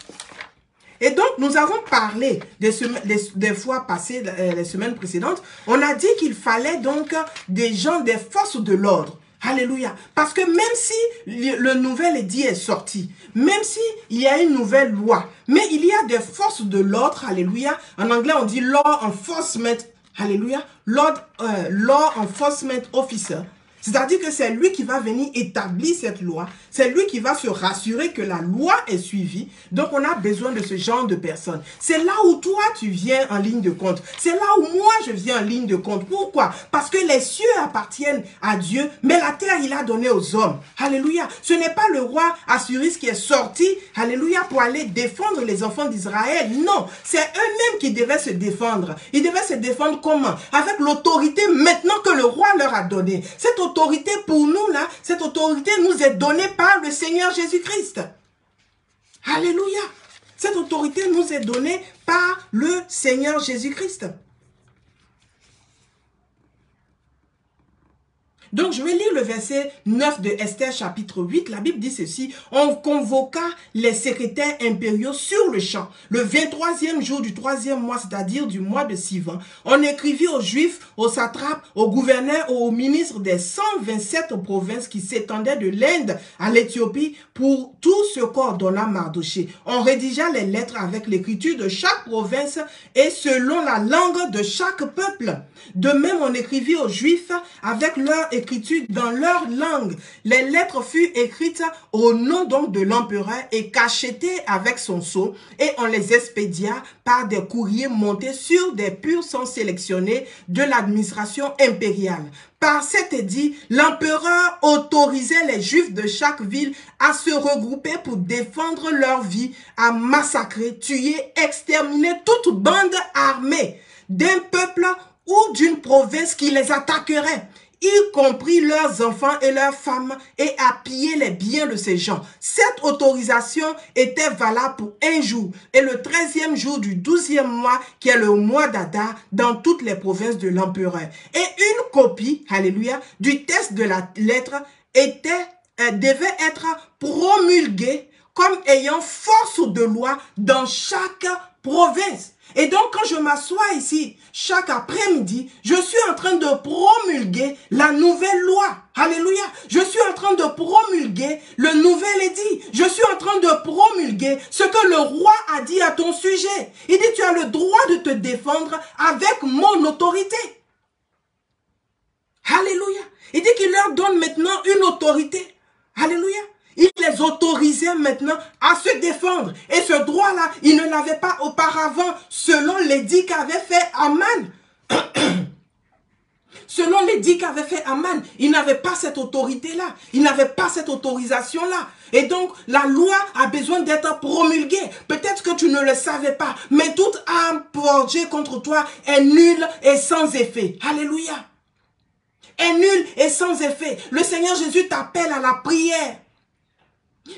Et donc, nous avons parlé des fois passées, les semaines précédentes, on a dit qu'il fallait donc des gens, des forces de l'ordre. Alléluia. Parce que même si le nouvel édit est sorti, même si il y a une nouvelle loi, mais il y a des forces de l'ordre, alléluia. En anglais, on dit law enforcement, alléluia, law enforcement officer. C'est-à-dire que c'est lui qui va venir établir cette loi. C'est lui qui va se rassurer que la loi est suivie. Donc, on a besoin de ce genre de personnes. C'est là où toi, tu viens en ligne de compte. C'est là où moi, je viens en ligne de compte. Pourquoi? Parce que les cieux appartiennent à Dieu, mais la terre, il a donné aux hommes. Alléluia. Ce n'est pas le roi Assuris qui est sorti, alléluia, pour aller défendre les enfants d'Israël. Non, c'est eux-mêmes qui devaient se défendre. Ils devaient se défendre comment? Avec l'autorité maintenant que le roi leur a donnée. Cette autorité pour nous, là, cette autorité nous est donnée par le Seigneur Jésus-Christ. Alléluia. Cette autorité nous est donnée par le Seigneur Jésus-Christ. Donc, je vais lire le verset 9 de Esther chapitre 8. La Bible dit ceci. On convoqua les secrétaires impériaux sur le champ. Le 23e jour du 3e mois, c'est-à-dire du mois de Sivan. On écrivit aux Juifs, aux satrapes, aux gouverneurs, aux ministres des 127 provinces qui s'étendaient de l'Inde à l'Éthiopie pour tout ce qu'ordonna Mardochée. On rédigea les lettres avec l'écriture de chaque province et selon la langue de chaque peuple. De même, on écrivit aux Juifs avec leur écriture dans leur langue. Les lettres furent écrites au nom donc de l'empereur et cachetées avec son sceau et on les expédia par des courriers montés sur des pur sang sélectionnés de l'administration impériale. Par cet édit, l'empereur autorisait les Juifs de chaque ville à se regrouper pour défendre leur vie, à massacrer, tuer, exterminer toute bande armée d'un peuple ou d'une province qui les attaquerait, y compris leurs enfants et leurs femmes, et à piller les biens de ces gens. Cette autorisation était valable pour un jour, et le 13e jour du 12e mois, qui est le mois d'Adar, dans toutes les provinces de l'empereur. Et une copie, alléluia, du texte de la lettre devait être promulguée comme ayant force de loi dans chaque province. Et donc, quand je m'assois ici, chaque après-midi, je suis en train de promulguer la nouvelle loi. Alléluia. Je suis en train de promulguer le nouvel édit. Je suis en train de promulguer ce que le roi a dit à ton sujet. Il dit, tu as le droit de te défendre avec mon autorité. Alléluia. Il dit qu'il leur donne maintenant une autorité. Alléluia. Il les autorisait maintenant à se défendre. Et ce droit-là, il ne l'avait pas auparavant selon l'édit qu'avait fait Aman. Selon l'édit qu'avait fait Aman, il n'avait pas cette autorité-là. Il n'avait pas cette autorisation-là. Et donc, la loi a besoin d'être promulguée. Peut-être que tu ne le savais pas, mais toute arme forgée contre toi est nulle et sans effet. Alléluia. Est nulle et sans effet. Le Seigneur Jésus t'appelle à la prière.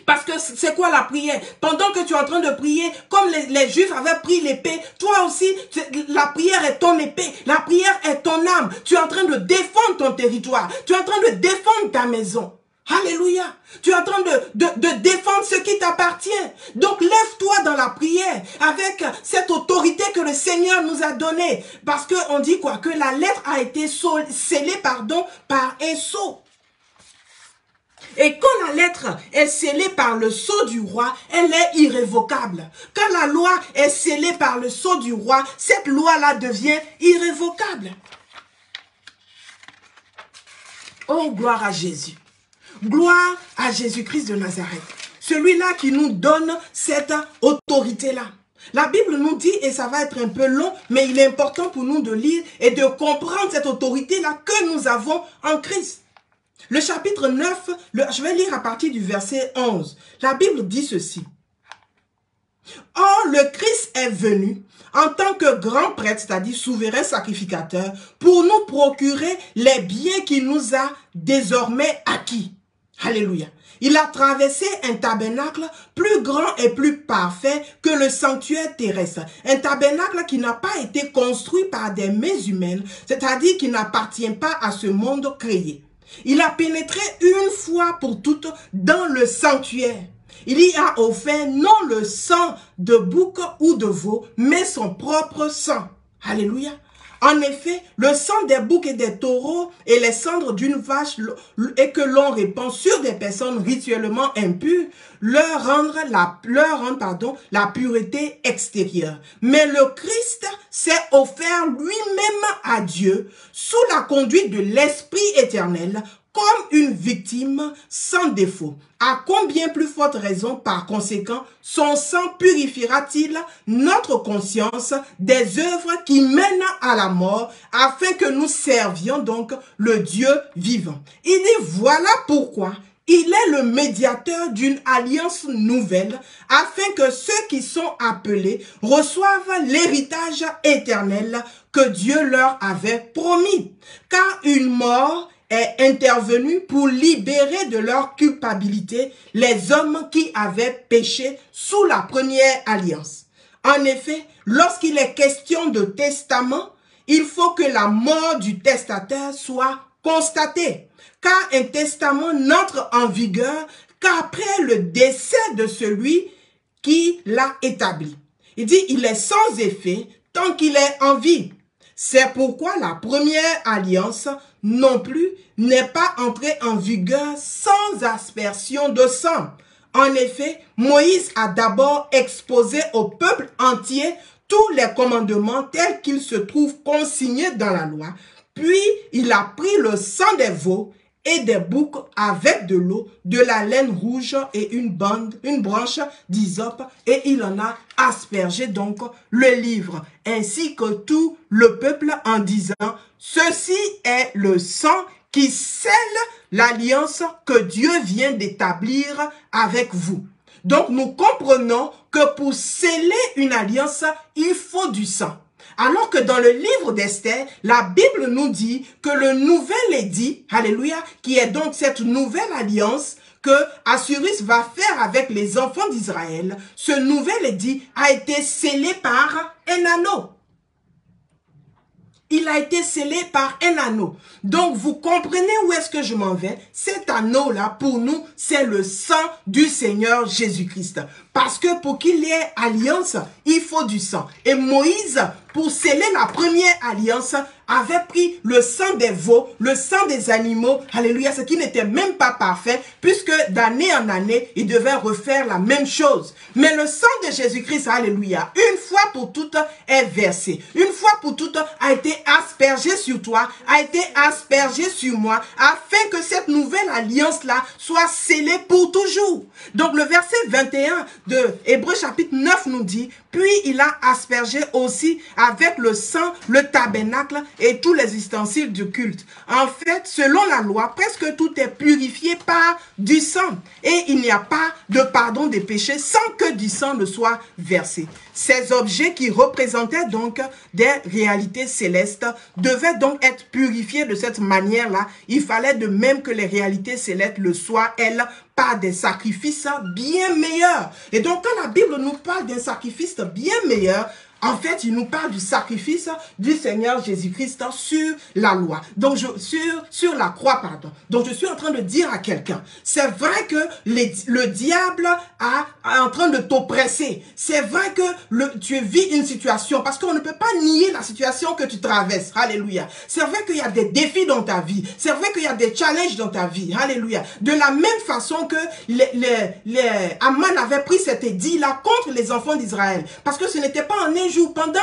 Parce que c'est quoi la prière? Pendant que tu es en train de prier, comme les Juifs avaient pris l'épée, toi aussi, la prière est ton épée. La prière est ton âme. Tu es en train de défendre ton territoire. Tu es en train de défendre ta maison. Alléluia. Tu es en train de défendre ce qui t'appartient. Donc lève-toi dans la prière avec cette autorité que le Seigneur nous a donnée. Parce qu'on dit quoi? Que la lettre a été scellée, par un sceau. Et quand la lettre est scellée par le sceau du roi, elle est irrévocable. Quand la loi est scellée par le sceau du roi, cette loi-là devient irrévocable. Oh, gloire à Jésus. Gloire à Jésus-Christ de Nazareth. celui-là qui nous donne cette autorité-là. La Bible nous dit, et ça va être un peu long, mais il est important pour nous de lire et de comprendre cette autorité-là que nous avons en Christ. Le chapitre 9, je vais lire à partir du verset 11. La Bible dit ceci. Or, le Christ est venu en tant que grand prêtre, c'est-à-dire souverain sacrificateur, pour nous procurer les biens qu'il nous a désormais acquis. Alléluia. Il a traversé un tabernacle plus grand et plus parfait que le sanctuaire terrestre. Un tabernacle qui n'a pas été construit par des mains humaines, c'est-à-dire qui n'appartient pas à ce monde créé. Il a pénétré une fois pour toutes dans le sanctuaire. Il y a offert non le sang de bouc ou de veau, mais son propre sang. Alléluia. En effet, le sang des boucs et des taureaux et les cendres d'une vache et que l'on répand sur des personnes rituellement impures leur rendent la pureté extérieure. Mais le Christ s'est offert lui-même à Dieu sous la conduite de l'Esprit éternel comme une victime sans défaut. À combien plus forte raison, par conséquent, son sang purifiera-t-il notre conscience des œuvres qui mènent à la mort, afin que nous servions donc le Dieu vivant. Il dit, voilà pourquoi il est le médiateur d'une alliance nouvelle, afin que ceux qui sont appelés reçoivent l'héritage éternel que Dieu leur avait promis. Car une mort est intervenu pour libérer de leur culpabilité les hommes qui avaient péché sous la première alliance. En effet, lorsqu'il est question de testament, il faut que la mort du testateur soit constatée, car un testament n'entre en vigueur qu'après le décès de celui qui l'a établi. Il dit, il est sans effet tant qu'il est en vie. C'est pourquoi la première alliance non plus n'est pas entrée en vigueur sans aspersion de sang. En effet, Moïse a d'abord exposé au peuple entier tous les commandements tels qu'ils se trouvent consignés dans la loi. Puis, il a pris le sang des veaux et des boucs avec de l'eau, de la laine rouge et une branche d'hysope, et il en a aspergé donc le livre, ainsi que tout le peuple en disant, ceci est le sang qui scelle l'alliance que Dieu vient d'établir avec vous. Donc nous comprenons que pour sceller une alliance, il faut du sang. Alors que dans le livre d'Esther, la Bible nous dit que le nouvel édit, alléluia, qui est donc cette nouvelle alliance que Assyrus va faire avec les enfants d'Israël, ce nouvel édit a été scellé par un anneau. Il a été scellé par un anneau. Donc, vous comprenez où est-ce que je m'en vais? Cet anneau-là, pour nous, c'est le sang du Seigneur Jésus-Christ. Parce que pour qu'il y ait alliance, il faut du sang. Et Moïse, pour sceller la première alliance, avait pris le sang des veaux, le sang des animaux, alléluia, ce qui n'était même pas parfait, puisque d'année en année, il devait refaire la même chose. Mais le sang de Jésus-Christ, alléluia, une fois pour toutes est versé. Une fois pour toutes a été aspergé sur toi, a été aspergé sur moi, afin que cette nouvelle alliance-là soit scellée pour toujours. Donc le verset 21 de Hébreux chapitre 9 nous dit, puis il a aspergé aussi avec le sang le tabernacle et tous les ustensiles du culte. En fait, selon la loi, presque tout est purifié par du sang. Et il n'y a pas de pardon des péchés sans que du sang ne soit versé. Ces objets qui représentaient donc des réalités célestes devaient donc être purifiés de cette manière-là. Il fallait de même que les réalités célestes le soient, elles, par des sacrifices bien meilleurs. Et donc, quand la Bible nous parle d'un sacrifice bien meilleur, en fait, il nous parle du sacrifice du Seigneur Jésus-Christ sur la loi. Donc, sur la croix, pardon. Donc, je suis en train de dire à quelqu'un, c'est vrai que le diable est en train de t'oppresser. C'est vrai que tu vis une situation, parce qu'on ne peut pas nier la situation que tu traverses. Alléluia. C'est vrai qu'il y a des défis dans ta vie. C'est vrai qu'il y a des challenges dans ta vie. Alléluia. De la même façon que Aman avait pris cet édit-là contre les enfants d'Israël. Parce que ce n'était pas en un jours, pendant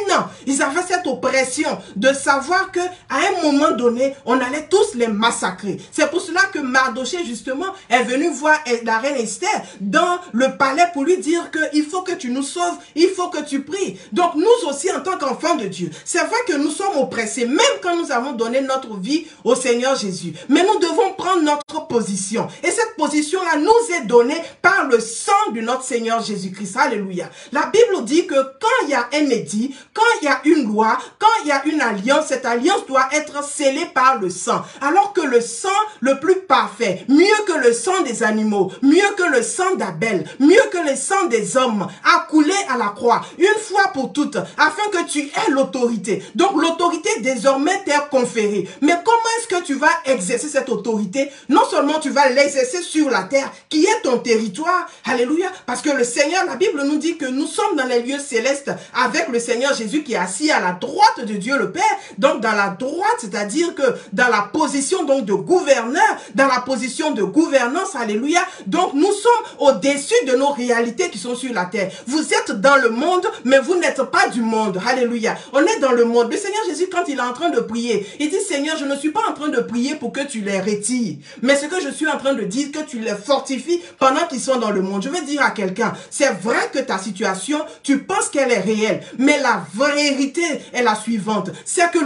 1 an, ils avaient cette oppression de savoir que à un moment donné, on allait tous les massacrer. C'est pour cela que Mardochée, justement, est venu voir la reine Esther dans le palais pour lui dire qu'il faut que tu nous sauves, il faut que tu pries. Donc nous aussi, en tant qu'enfants de Dieu, c'est vrai que nous sommes oppressés, même quand nous avons donné notre vie au Seigneur Jésus. Mais nous devons prendre notre position. Et cette position-là nous est donnée par le sang de notre Seigneur Jésus-Christ. Alléluia. La Bible dit que quand il y a un édit, quand il y a une loi, quand il y a une alliance, cette alliance doit être scellée par le sang. Alors que le sang le plus parfait, mieux que le sang des animaux, mieux que le sang d'Abel, mieux que le sang des hommes, a coulé à la croix, une fois pour toutes, afin que tu aies l'autorité. Donc l'autorité désormais t'est conférée. Mais comment est-ce que tu vas exercer cette autorité? Non seulement tu vas l'exercer sur la terre, qui est ton territoire, alléluia, parce que le Seigneur, la Bible nous dit que nous sommes dans les lieux célestes avec le Seigneur Jésus qui est assis à la droite de Dieu le Père. Donc dans la droite, c'est-à-dire que dans la position donc de gouverneur, dans la position de gouvernance, alléluia. Donc nous sommes au-dessus de nos réalités qui sont sur la terre. Vous êtes dans le monde, mais vous n'êtes pas du monde, alléluia. On est dans le monde. Le Seigneur Jésus, quand il est en train de prier, il dit, Seigneur, je ne suis pas en train de prier pour que tu les retires, mais ce que je suis en train de dire, que tu les fortifies pendant qu'ils sont dans le monde. Je veux dire à quelqu'un, c'est vrai que ta situation, tu penses qu'elle est réelle, mais la vérité est la suivante, c'est que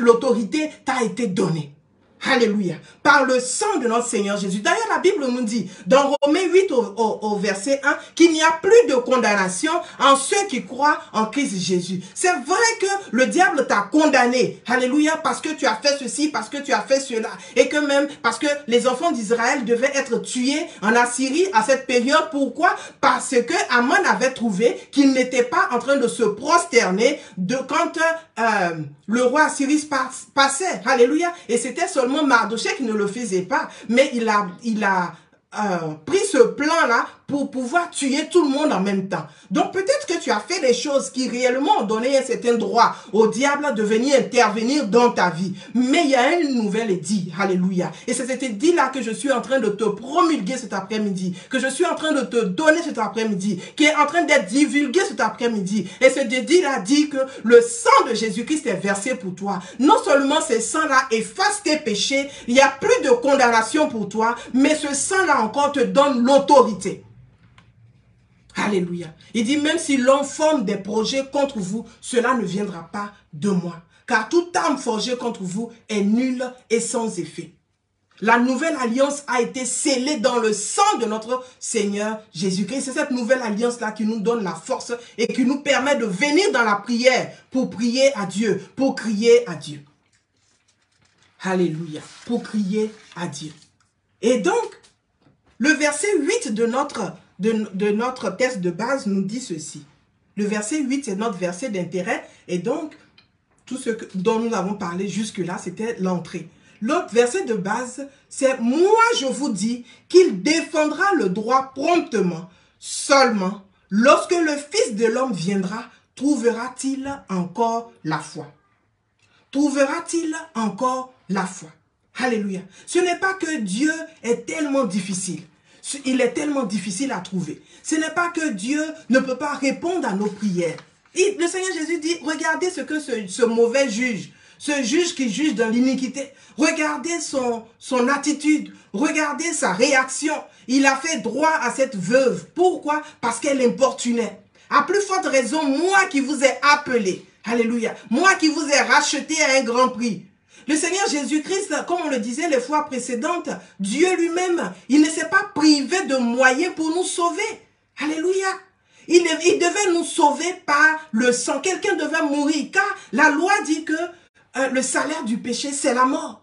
l'autorité t'a été donnée. Alléluia. Par le sang de notre Seigneur Jésus. D'ailleurs, la Bible nous dit, dans Romains 8 au verset 1, qu'il n'y a plus de condamnation en ceux qui croient en Christ Jésus. C'est vrai que le diable t'a condamné. Alléluia. Parce que tu as fait ceci, parce que tu as fait cela. Et que même parce que les enfants d'Israël devaient être tués en Assyrie à cette période. Pourquoi? Parce que Aman avait trouvé qu'il n'était pas en train de se prosterner quand le roi Assyrien passait. Alléluia. Et c'était seulement Mardochée qui ne le faisait pas, mais il a pris ce plan-là pour pouvoir tuer tout le monde en même temps. Donc peut-être que tu as fait des choses qui réellement ont donné un certain droit au diable de venir intervenir dans ta vie. Mais il y a une nouvelle édit, alléluia. Et c'est cet édit-là que je suis en train de te promulguer cet après-midi, que je suis en train de te donner cet après-midi, qui est en train d'être divulgué cet après-midi. Et cet édit-là dit que le sang de Jésus-Christ est versé pour toi. Non seulement ce sang-là efface tes péchés, il n'y a plus de condamnation pour toi, mais ce sang-là encore te donne l'autorité. Alléluia. Il dit, même si l'on forme des projets contre vous, cela ne viendra pas de moi. Car toute arme forgée contre vous est nulle et sans effet. La nouvelle alliance a été scellée dans le sang de notre Seigneur Jésus-Christ. C'est cette nouvelle alliance-là qui nous donne la force et qui nous permet de venir dans la prière pour prier à Dieu, pour crier à Dieu. Alléluia. Pour crier à Dieu. Et donc, le verset 8 de notre texte de base nous dit ceci. Le verset 8, c'est notre verset d'intérêt. Et donc, tout ce dont nous avons parlé jusque-là, c'était l'entrée. L'autre verset de base, c'est « Moi, je vous dis qu'il défendra le droit promptement. Seulement, lorsque le Fils de l'homme viendra, trouvera-t-il encore la foi ?» Trouvera-t-il encore la foi? Alléluia. Ce n'est pas que Dieu est tellement difficile. Il est tellement difficile à trouver. Ce n'est pas que Dieu ne peut pas répondre à nos prières. Et le Seigneur Jésus dit, regardez ce que ce mauvais juge, ce juge qui juge dans l'iniquité, regardez son attitude, regardez sa réaction. Il a fait droit à cette veuve. Pourquoi? Parce qu'elle importunait. À plus forte raison, moi qui vous ai appelé, alléluia, moi qui vous ai racheté à un grand prix. Le Seigneur Jésus-Christ, comme on le disait les fois précédentes, Dieu lui-même, il ne s'est pas privé de moyens pour nous sauver. Alléluia. Il devait nous sauver par le sang. Quelqu'un devait mourir, car la loi dit que le salaire du péché, c'est la mort.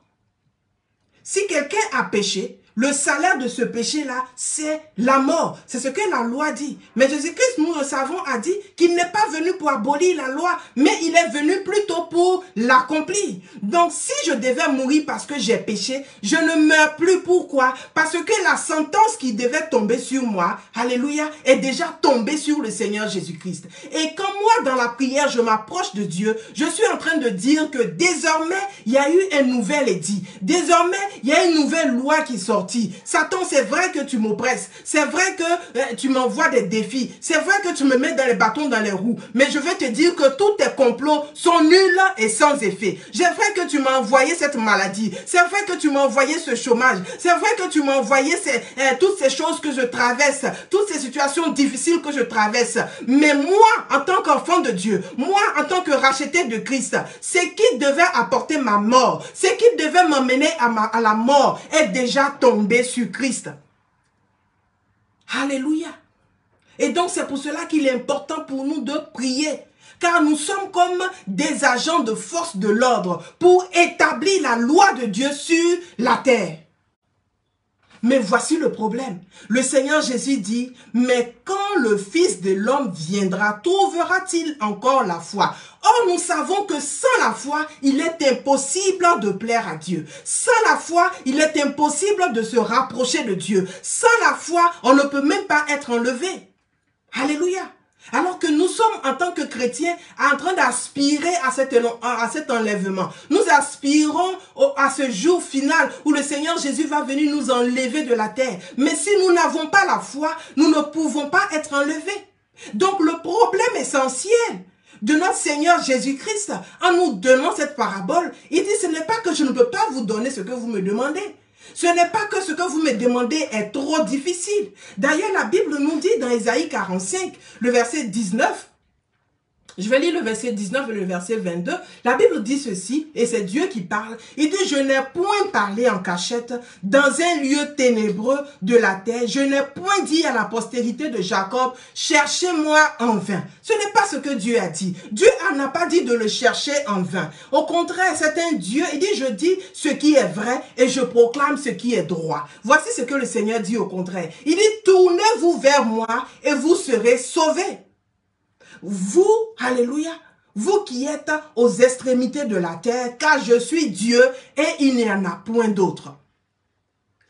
Si quelqu'un a péché, le salaire de ce péché-là, c'est la mort. C'est ce que la loi dit. Mais Jésus-Christ, nous le savons, a dit qu'il n'est pas venu pour abolir la loi, mais il est venu plutôt pour l'accomplir. Donc, si je devais mourir parce que j'ai péché, je ne meurs plus. Pourquoi? Parce que la sentence qui devait tomber sur moi, alléluia, est déjà tombée sur le Seigneur Jésus-Christ. Et quand moi, dans la prière, je m'approche de Dieu, je suis en train de dire que désormais, il y a eu un nouvel édit. Désormais, il y a une nouvelle loi qui sort. sortir. Satan, c'est vrai que tu m'oppresses. C'est vrai que tu m'envoies des défis. C'est vrai que tu me mets dans les bâtons dans les roues. Mais je vais te dire que tous tes complots sont nuls et sans effet. C'est vrai que tu m'as envoyé cette maladie. C'est vrai que tu m'as envoyé ce chômage. C'est vrai que tu m'as envoyé toutes ces choses que je traverse. Toutes ces situations difficiles que je traverse. Mais moi, en tant qu'enfant de Dieu, moi, en tant que racheté de Christ, ce qui devait apporter ma mort, ce qui devait m'emmener à la mort est déjà tombé sur Christ. Alléluia. Et donc c'est pour cela qu'il est important pour nous de prier. Car nous sommes comme des agents de force de l'ordre pour établir la loi de Dieu sur la terre. Mais voici le problème. Le Seigneur Jésus dit, mais quand le Fils de l'homme viendra, trouvera-t-il encore la foi? Or, nous savons que sans la foi, il est impossible de plaire à Dieu. Sans la foi, il est impossible de se rapprocher de Dieu. Sans la foi, on ne peut même pas être enlevé. Alléluia. Alors que nous sommes en tant que chrétiens en train d'aspirer à cet enlèvement. Nous aspirons à ce jour final où le Seigneur Jésus va venir nous enlever de la terre. Mais si nous n'avons pas la foi, nous ne pouvons pas être enlevés. Donc le problème essentiel de notre Seigneur Jésus-Christ, en nous donnant cette parabole, il dit ce n'est pas que je ne peux pas vous donner ce que vous me demandez. Ce n'est pas que ce que vous me demandez est trop difficile. D'ailleurs, la Bible nous dit dans Ésaïe 45, le verset 19, je vais lire le verset 19 et le verset 22. La Bible dit ceci, et c'est Dieu qui parle. Il dit, je n'ai point parlé en cachette dans un lieu ténébreux de la terre. Je n'ai point dit à la postérité de Jacob, cherchez-moi en vain. Ce n'est pas ce que Dieu a dit. Dieu n'a pas dit de le chercher en vain. Au contraire, c'est un Dieu. Il dit, je dis ce qui est vrai et je proclame ce qui est droit. Voici ce que le Seigneur dit au contraire. Il dit, tournez-vous vers moi et vous serez sauvés. Vous, alléluia, vous qui êtes aux extrémités de la terre, car je suis Dieu et il n'y en a point d'autre.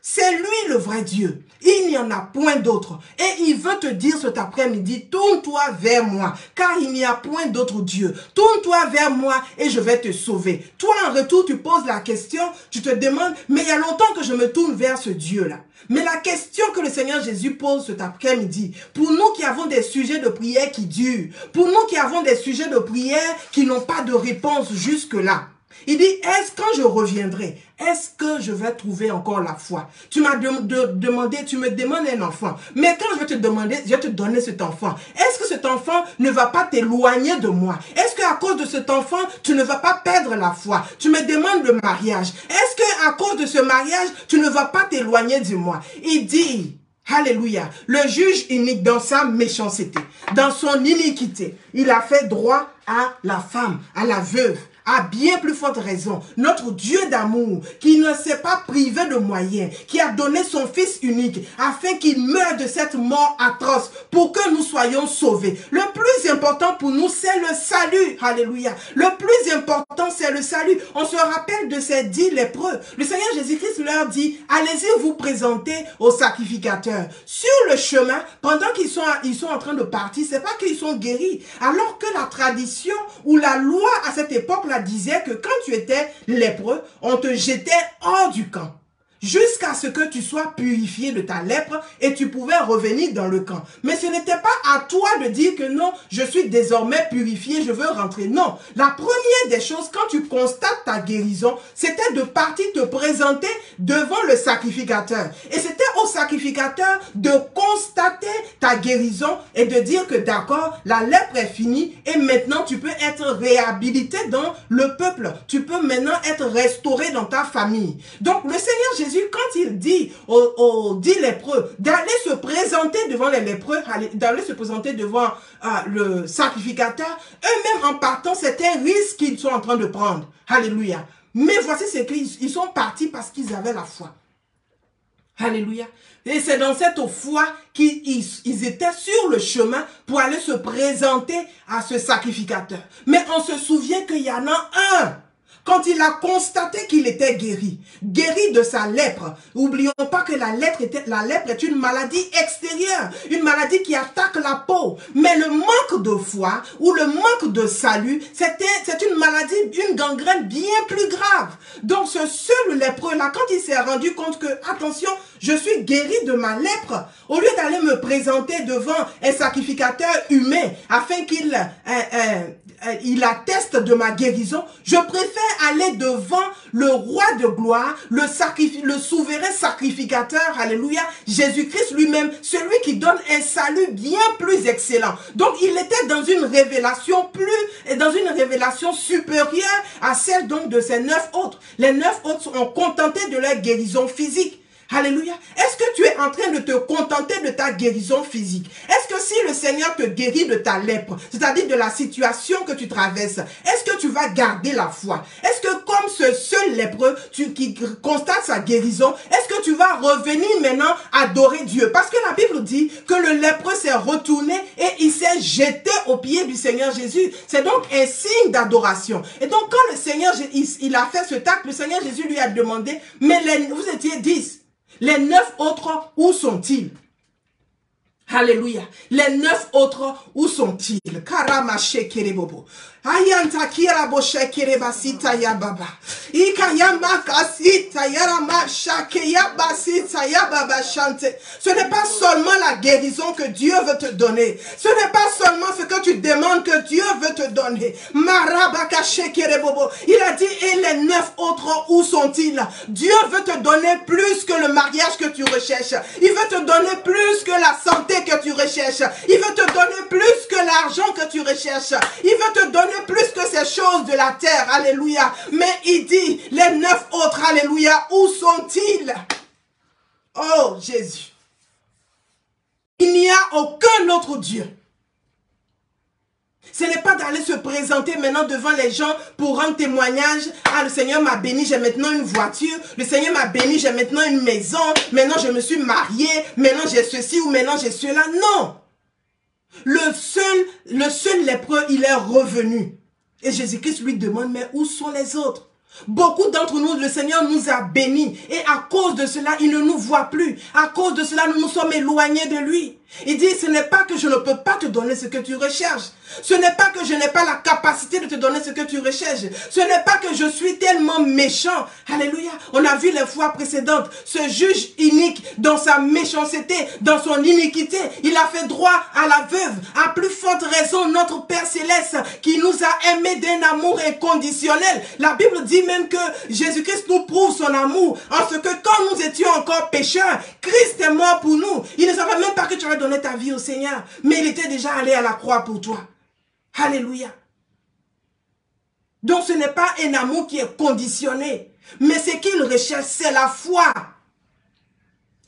C'est lui le vrai Dieu. Il n'y en a point d'autre. Et il veut te dire cet après-midi, tourne-toi vers moi, car il n'y a point d'autre Dieu. Tourne-toi vers moi et je vais te sauver. Toi, en retour, tu poses la question, tu te demandes, mais il y a longtemps que je me tourne vers ce Dieu-là. Mais la question que le Seigneur Jésus pose cet après-midi, pour nous qui avons des sujets de prière qui durent, pour nous qui avons des sujets de prière qui n'ont pas de réponse jusque-là, il dit, est-ce quand je reviendrai, est-ce que je vais trouver encore la foi? Tu m'as demandé, tu me demandes un enfant. Mais quand je vais te demander, je vais te donner cet enfant. Est-ce que cet enfant ne va pas t'éloigner de moi? Est-ce qu'à cause de cet enfant, tu ne vas pas perdre la foi? Tu me demandes le mariage. Est-ce qu'à cause de ce mariage, tu ne vas pas t'éloigner de moi? Il dit, alléluia, le juge unique dans sa méchanceté, dans son iniquité, il a fait droit à la femme, à la veuve. À bien plus forte raison, notre Dieu d'amour, qui ne s'est pas privé de moyens, qui a donné son Fils unique, afin qu'il meure de cette mort atroce, pour que nous soyons sauvés. Le plus important pour nous, c'est le salut. Alléluia. Le plus important, c'est le salut. On se rappelle de ces 10 lépreux. Le Seigneur Jésus-Christ leur dit, allez-y vous présenter au sacrificateur. Sur le chemin, pendant qu'ils sont en train de partir, c'est pas qu'ils sont guéris. Alors que la tradition ou la loi à cette époque disait que quand tu étais lépreux, on te jetait hors du camp. Jusqu'à ce que tu sois purifié de ta lèpre et tu pouvais revenir dans le camp. Mais ce n'était pas à toi de dire que non, je suis désormais purifié, je veux rentrer. Non, la première des choses, quand tu constates ta guérison, c'était de partir te présenter devant le sacrificateur. Et c'était au sacrificateur de constater ta guérison et de dire que d'accord, la lèpre est finie et maintenant tu peux être réhabilité dans le peuple. Tu peux maintenant être restauré dans ta famille. Donc le Seigneur Jésus, quand il dit aux 10 lépreux d'aller se présenter devant les lépreux, d'aller se présenter devant le sacrificateur, eux-mêmes en partant, c'est un risque qu'ils sont en train de prendre. Alléluia. Mais voici ce qu'ils sont partis parce qu'ils avaient la foi. Alléluia. Et c'est dans cette foi qu'ils étaient sur le chemin pour aller se présenter à ce sacrificateur. Mais on se souvient qu'il y en a un. quand il a constaté qu'il était guéri de sa lèpre, n'oublions pas que la lèpre est une maladie extérieure, une maladie qui attaque la peau. Mais le manque de foi ou le manque de salut, c'est une maladie, une gangrène bien plus grave. Donc ce seul lépreux-là, quand il s'est rendu compte que, attention, je suis guéri de ma lèpre, au lieu d'aller me présenter devant un sacrificateur humain afin qu'il atteste de ma guérison, je préfère aller devant le roi de gloire, le souverain sacrificateur, alléluia, Jésus-Christ lui-même, celui qui donne un salut bien plus excellent. Donc il était dans une révélation supérieure à celle donc de ces 9 autres. Les 9 autres sont contentés de leur guérison physique. Alléluia. Est-ce que tu es en train de te contenter de ta guérison physique? Est-ce que si le Seigneur te guérit de ta lèpre, c'est-à-dire de la situation que tu traverses, est-ce que tu vas garder la foi? Est-ce que comme ce seul lépreux qui constate sa guérison, est-ce que tu vas revenir maintenant adorer Dieu? Parce que la Bible dit que le lépreux s'est retourné et il s'est jeté aux pieds du Seigneur Jésus. C'est donc un signe d'adoration. Et donc quand le Seigneur, il a fait ce acte, le Seigneur Jésus lui a demandé, mais vous étiez 10. Les 9 autres, où sont-ils? Alléluia. Les 9 autres, où sont-ils? Karamache kerebobo. Ayanta kirabo shekereba sita ya baba. Ikayama kasita yarama shakeya basita ya baba chante. Ce n'est pas seulement la guérison que Dieu veut te donner. Ce n'est pas seulement ce que tu demandes que Dieu veut te donner. Marabaka shekerebobo. Il a dit, et les 9 autres, où sont-ils? Dieu veut te donner plus que le mariage que tu recherches. Il veut te donner plus que la santé que tu recherches. Il veut te donner plus que l'argent que tu recherches. Il veut te donner plus que ces choses de la terre. Alléluia. Mais il dit, les 9 autres, alléluia, où sont-ils? Oh Jésus. Il n'y a aucun autre Dieu. Ce n'est pas d'aller se présenter maintenant devant les gens pour rendre témoignage. Ah, le Seigneur m'a béni, j'ai maintenant une voiture. Le Seigneur m'a béni, j'ai maintenant une maison. Maintenant, je me suis marié. Maintenant, j'ai ceci ou maintenant, j'ai cela. Non. Le seul lépreux, il est revenu. Et Jésus-Christ lui demande, mais où sont les autres? Beaucoup d'entre nous, le Seigneur nous a bénis. Et à cause de cela, il ne nous voit plus. À cause de cela, nous nous sommes éloignés de lui. Il dit, ce n'est pas que je ne peux pas te donner ce que tu recherches. Ce n'est pas que je n'ai pas la capacité de te donner ce que tu recherches. Ce n'est pas que je suis tellement méchant. Alléluia. On a vu les fois précédentes, ce juge inique dans sa méchanceté, dans son iniquité, il a fait droit à la veuve. À plus forte raison, notre Père Céleste qui nous a aimés d'un amour inconditionnel. La Bible dit même que Jésus-Christ nous prouve son amour en ce que quand nous étions encore pécheurs, Christ est mort pour nous. Il ne savait même pas que tu aurais donné ta vie au Seigneur, mais il était déjà allé à la croix pour toi. Alléluia. Donc ce n'est pas un amour qui est conditionné, mais ce qu'il recherche, c'est la foi.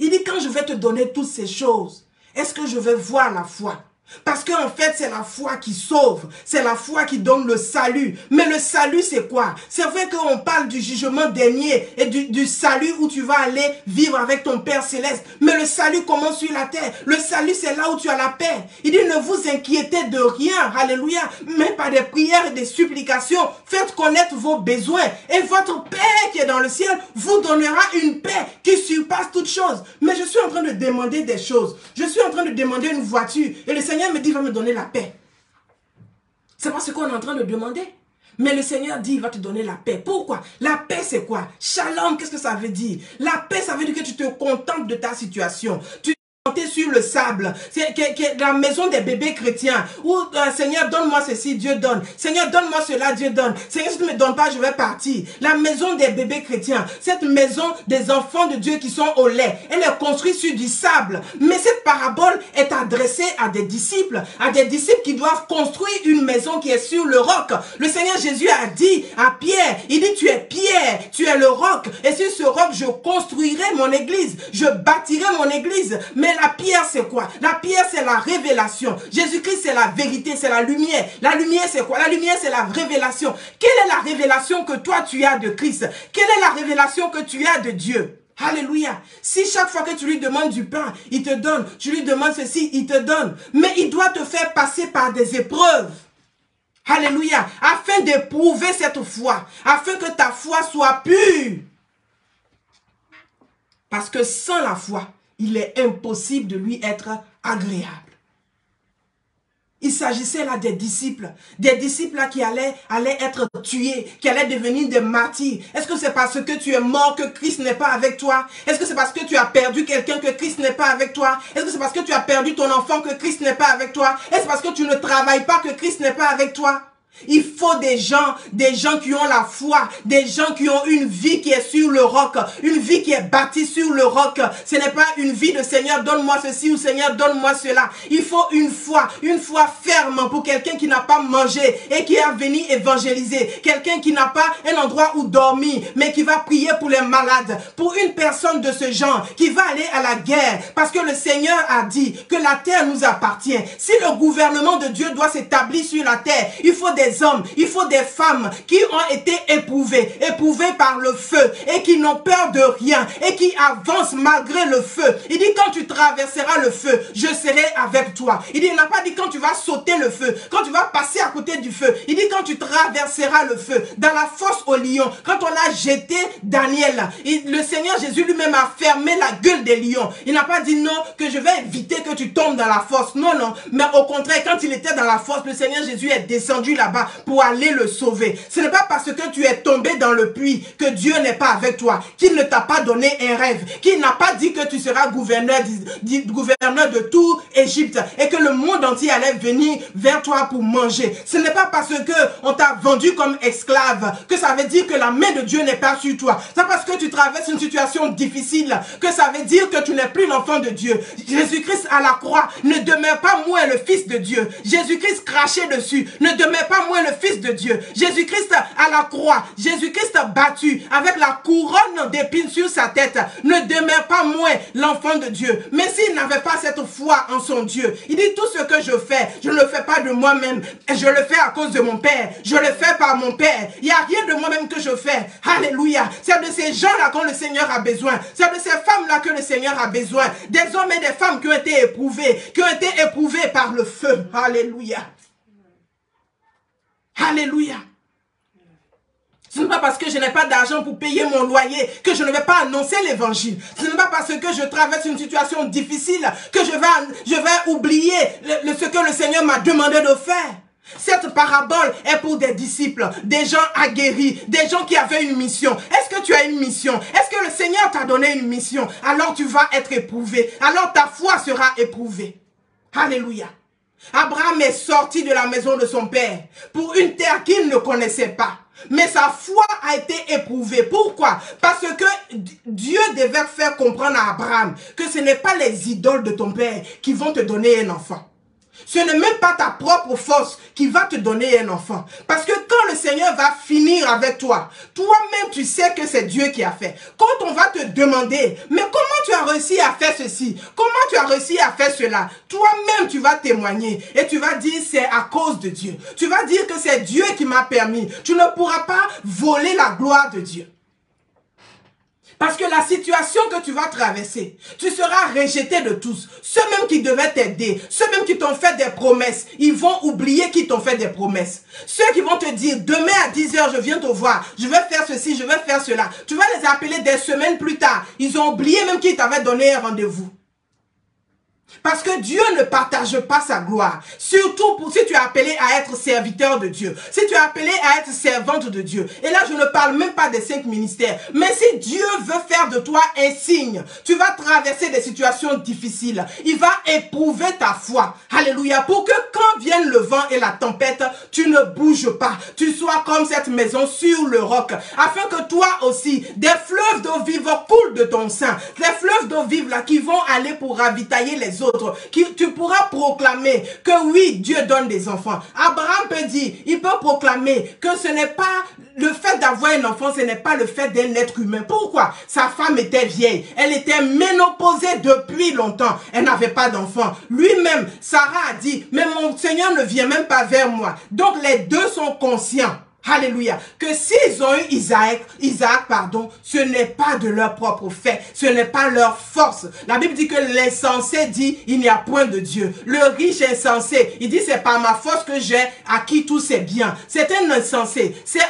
Il dit, quand je vais te donner toutes ces choses, est-ce que je vais voir la foi? Parce qu'en fait, c'est la foi qui sauve. C'est la foi qui donne le salut. Mais le salut, c'est quoi? C'est vrai qu'on parle du jugement dernier et du salut où tu vas aller vivre avec ton Père Céleste. Mais le salut commence sur la terre. Le salut, c'est là où tu as la paix. Il dit, ne vous inquiétez de rien. Alléluia. Mais par des prières et des supplications, faites connaître vos besoins. Et votre Père qui est dans le ciel vous donnera une paix qui surpasse toutes choses. Mais je suis en train de demander des choses. Je suis en train de demander une voiture. Et le Seigneur me dit, il va me donner la paix. C'est pas ce qu'on est en train de demander. Mais le Seigneur dit, il va te donner la paix. Pourquoi? La paix, c'est quoi? Shalom, qu'est-ce que ça veut dire? La paix, ça veut dire que tu te contentes de ta situation. Tu sur le sable, c'est la maison des bébés chrétiens, où Seigneur donne-moi ceci, Dieu donne, Seigneur donne-moi cela, Dieu donne, Seigneur si tu ne me donnes pas, je vais partir. La maison des bébés chrétiens, cette maison des enfants de Dieu qui sont au lait, elle est construite sur du sable, mais cette parabole est adressée à des disciples qui doivent construire une maison qui est sur le roc. Le Seigneur Jésus a dit à Pierre, il dit, tu es Pierre, tu es le roc, et sur ce roc je construirai mon église, je bâtirai mon église. Mais la pierre, c'est quoi? La pierre, c'est la révélation. Jésus-Christ, c'est la vérité, c'est la lumière. La lumière, c'est quoi? La lumière, c'est la révélation. Quelle est la révélation que toi, tu as de Christ? Quelle est la révélation que tu as de Dieu? Alléluia. Si chaque fois que tu lui demandes du pain, il te donne. Tu lui demandes ceci, il te donne. Mais il doit te faire passer par des épreuves. Alléluia. Afin d'éprouver cette foi. Afin que ta foi soit pure. Parce que sans la foi, il est impossible de lui être agréable. Il s'agissait là des disciples là qui allaient être tués, qui allaient devenir des martyrs. Est-ce que c'est parce que tu es mort que Christ n'est pas avec toi? Est-ce que c'est parce que tu as perdu quelqu'un que Christ n'est pas avec toi? Est-ce que c'est parce que tu as perdu ton enfant que Christ n'est pas avec toi? Est-ce que c'est parce que tu ne travailles pas que Christ n'est pas avec toi? Il faut des gens qui ont la foi, des gens qui ont une vie qui est sur le roc, une vie qui est bâtie sur le roc. Ce n'est pas une vie de Seigneur, donne-moi ceci ou Seigneur, donne-moi cela. Il faut une foi ferme pour quelqu'un qui n'a pas mangé et qui est venu évangéliser. Quelqu'un qui n'a pas un endroit où dormir, mais qui va prier pour les malades. Pour une personne de ce genre qui va aller à la guerre, parce que le Seigneur a dit que la terre nous appartient. Si le gouvernement de Dieu doit s'établir sur la terre, il faut des hommes, il faut des femmes qui ont été éprouvés par le feu et qui n'ont peur de rien et qui avancent malgré le feu. Il dit quand tu traverseras le feu, je serai avec toi. Il n'a pas dit quand tu vas sauter le feu, quand tu vas passer à côté du feu. Il dit quand tu traverseras le feu. Dans la fosse au lion, quand on a jeté Daniel, le Seigneur Jésus lui-même a fermé la gueule des lions. Il n'a pas dit non, que je vais éviter que tu tombes dans la fosse. Non, non. Mais au contraire, quand il était dans la fosse, le Seigneur Jésus est descendu là-bas pour aller le sauver. Ce n'est pas parce que tu es tombé dans le puits que Dieu n'est pas avec toi, qu'il ne t'a pas donné un rêve, qu'il n'a pas dit que tu seras gouverneur de tout Égypte et que le monde entier allait venir vers toi pour manger. Ce n'est pas parce que on t'a vendu comme esclave que ça veut dire que la main de Dieu n'est pas sur toi. C'est parce que tu traverses une situation difficile que ça veut dire que tu n'es plus l'enfant de Dieu. Jésus-Christ à la croix ne demeure pas moins le Fils de Dieu. Jésus-Christ craché dessus ne demeure pas moins le Fils de Dieu. Jésus-Christ à la croix, Jésus-Christ battu avec la couronne d'épines sur sa tête, ne demeure pas moins l'enfant de Dieu. Mais s'il n'avait pas cette foi en son Dieu, il dit tout ce que je fais, je ne le fais pas de moi-même, je le fais à cause de mon Père, je le fais par mon Père. Il n'y a rien de moi-même que je fais. Alléluia. C'est de ces gens-là que le Seigneur a besoin. C'est de ces femmes-là que le Seigneur a besoin. Des hommes et des femmes qui ont été éprouvés par le feu. Alléluia. Alléluia. Ce n'est pas parce que je n'ai pas d'argent pour payer mon loyer que je ne vais pas annoncer l'évangile. Ce n'est pas parce que je traverse une situation difficile que je vais oublier ce que le Seigneur m'a demandé de faire. Cette parabole est pour des disciples, des gens aguerris, des gens qui avaient une mission. Est-ce que tu as une mission? Est-ce que le Seigneur t'a donné une mission? Alors tu vas être éprouvé. Alors ta foi sera éprouvée. Alléluia. Abraham est sorti de la maison de son père pour une terre qu'il ne connaissait pas. Mais sa foi a été éprouvée. Pourquoi? Parce que Dieu devait faire comprendre à Abraham que ce n'est pas les idoles de ton père qui vont te donner un enfant. Ce n'est même pas ta propre force qui va te donner un enfant. Parce que quand le Seigneur va finir avec toi, toi-même tu sais que c'est Dieu qui a fait. Quand on va te demander, mais comment tu as réussi à faire ceci? Comment tu as réussi à faire cela? Toi-même tu vas témoigner et tu vas dire c'est à cause de Dieu. Tu vas dire que c'est Dieu qui m'a permis. Tu ne pourras pas voler la gloire de Dieu. Parce que la situation que tu vas traverser, tu seras rejeté de tous. Ceux même qui devaient t'aider, ceux même qui t'ont fait des promesses, ils vont oublier qu'ils t'ont fait des promesses. Ceux qui vont te dire, demain à 10 h, je viens te voir, je vais faire ceci, je vais faire cela. Tu vas les appeler des semaines plus tard. Ils ont oublié même qu'ils t'avaient donné un rendez-vous. Parce que Dieu ne partage pas sa gloire. Surtout si tu es appelé à être serviteur de Dieu. Si tu es appelé à être servante de Dieu. Et là, je ne parle même pas des 5 ministères. Mais si Dieu veut faire de toi un signe, tu vas traverser des situations difficiles. Il va éprouver ta foi. Alléluia. Pour que quand vienne le vent et la tempête, tu ne bouges pas. Tu sois comme cette maison sur le roc. Afin que toi aussi, des fleuves d'eau vive coulent de ton sein. Les fleuves d'eau vive là qui vont aller pour ravitailler les autres. Tu pourras proclamer que oui, Dieu donne des enfants. Abraham peut dire, il peut proclamer que ce n'est pas le fait d'avoir un enfant, ce n'est pas le fait d'un être humain. Pourquoi? Sa femme était vieille. Elle était ménopausée depuis longtemps. Elle n'avait pas d'enfant. Lui-même, Sarah a dit, mais mon Seigneur ne vient même pas vers moi. Donc les deux sont conscients. Alléluia. Que s'ils ont eu Isaac, pardon, ce n'est pas de leur propre fait. Ce n'est pas leur force. La Bible dit que l'insensé dit, il n'y a point de Dieu. Le riche insensé, il dit, c'est par ma force que j'ai acquis tous ces biens. C'est un insensé. C'est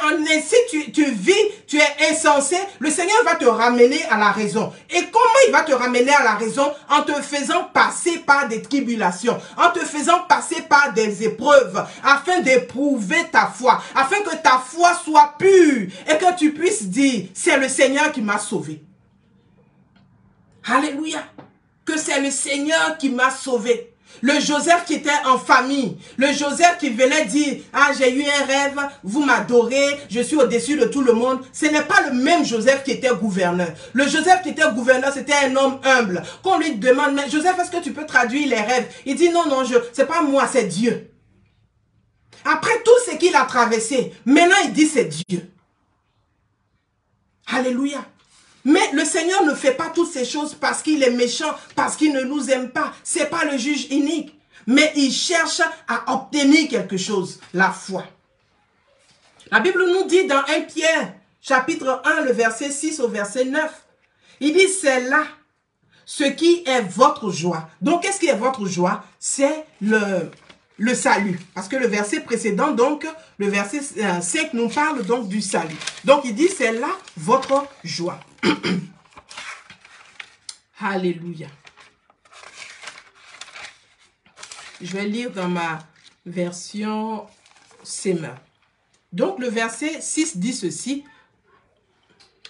si tu vis, tu es insensé, le Seigneur va te ramener à la raison. Et comment il va te ramener à la raison? En te faisant passer par des tribulations, en te faisant passer par des épreuves, afin d'éprouver ta foi, afin que ta foi soit pure et que tu puisses dire, c'est le Seigneur qui m'a sauvé. Alléluia. Que c'est le Seigneur qui m'a sauvé. Le Joseph qui était en famille, le Joseph qui venait dire, ah j'ai eu un rêve, vous m'adorez, je suis au-dessus de tout le monde. Ce n'est pas le même Joseph qui était gouverneur. Le Joseph qui était gouverneur, c'était un homme humble. Quand on lui demande, mais Joseph, est-ce que tu peux traduire les rêves? Il dit, non, c'est pas moi, c'est Dieu. Après tout ce qu'il a traversé, maintenant il dit c'est Dieu. Alléluia. Mais le Seigneur ne fait pas toutes ces choses parce qu'il est méchant, parce qu'il ne nous aime pas. Ce n'est pas le juge unique. Mais il cherche à obtenir quelque chose, la foi. La Bible nous dit dans 1 Pierre, chapitre 1, le verset 6 au verset 9. Il dit, c'est là ce qui est votre joie. Donc, qu'est-ce qui est votre joie? C'est le salut. Parce que le verset précédent, donc, le verset 5 nous parle donc du salut. Donc, il dit, c'est là votre joie. Alléluia. Je vais lire dans ma version Semeur. Donc, le verset 6 dit ceci.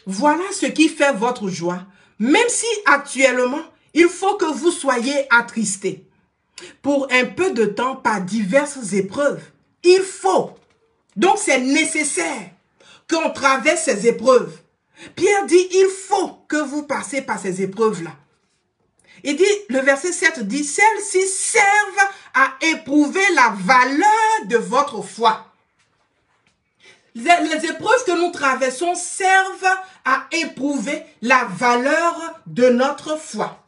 Voilà ce qui fait votre joie. Même si actuellement, il faut que vous soyez attristés pour un peu de temps par diverses épreuves. Il faut. Donc, c'est nécessaire qu'on traverse ces épreuves. Pierre dit, il faut que vous passez par ces épreuves-là. Il dit, le verset 7 dit, celles-ci servent à éprouver la valeur de votre foi. Les épreuves que nous traversons servent à éprouver la valeur de notre foi.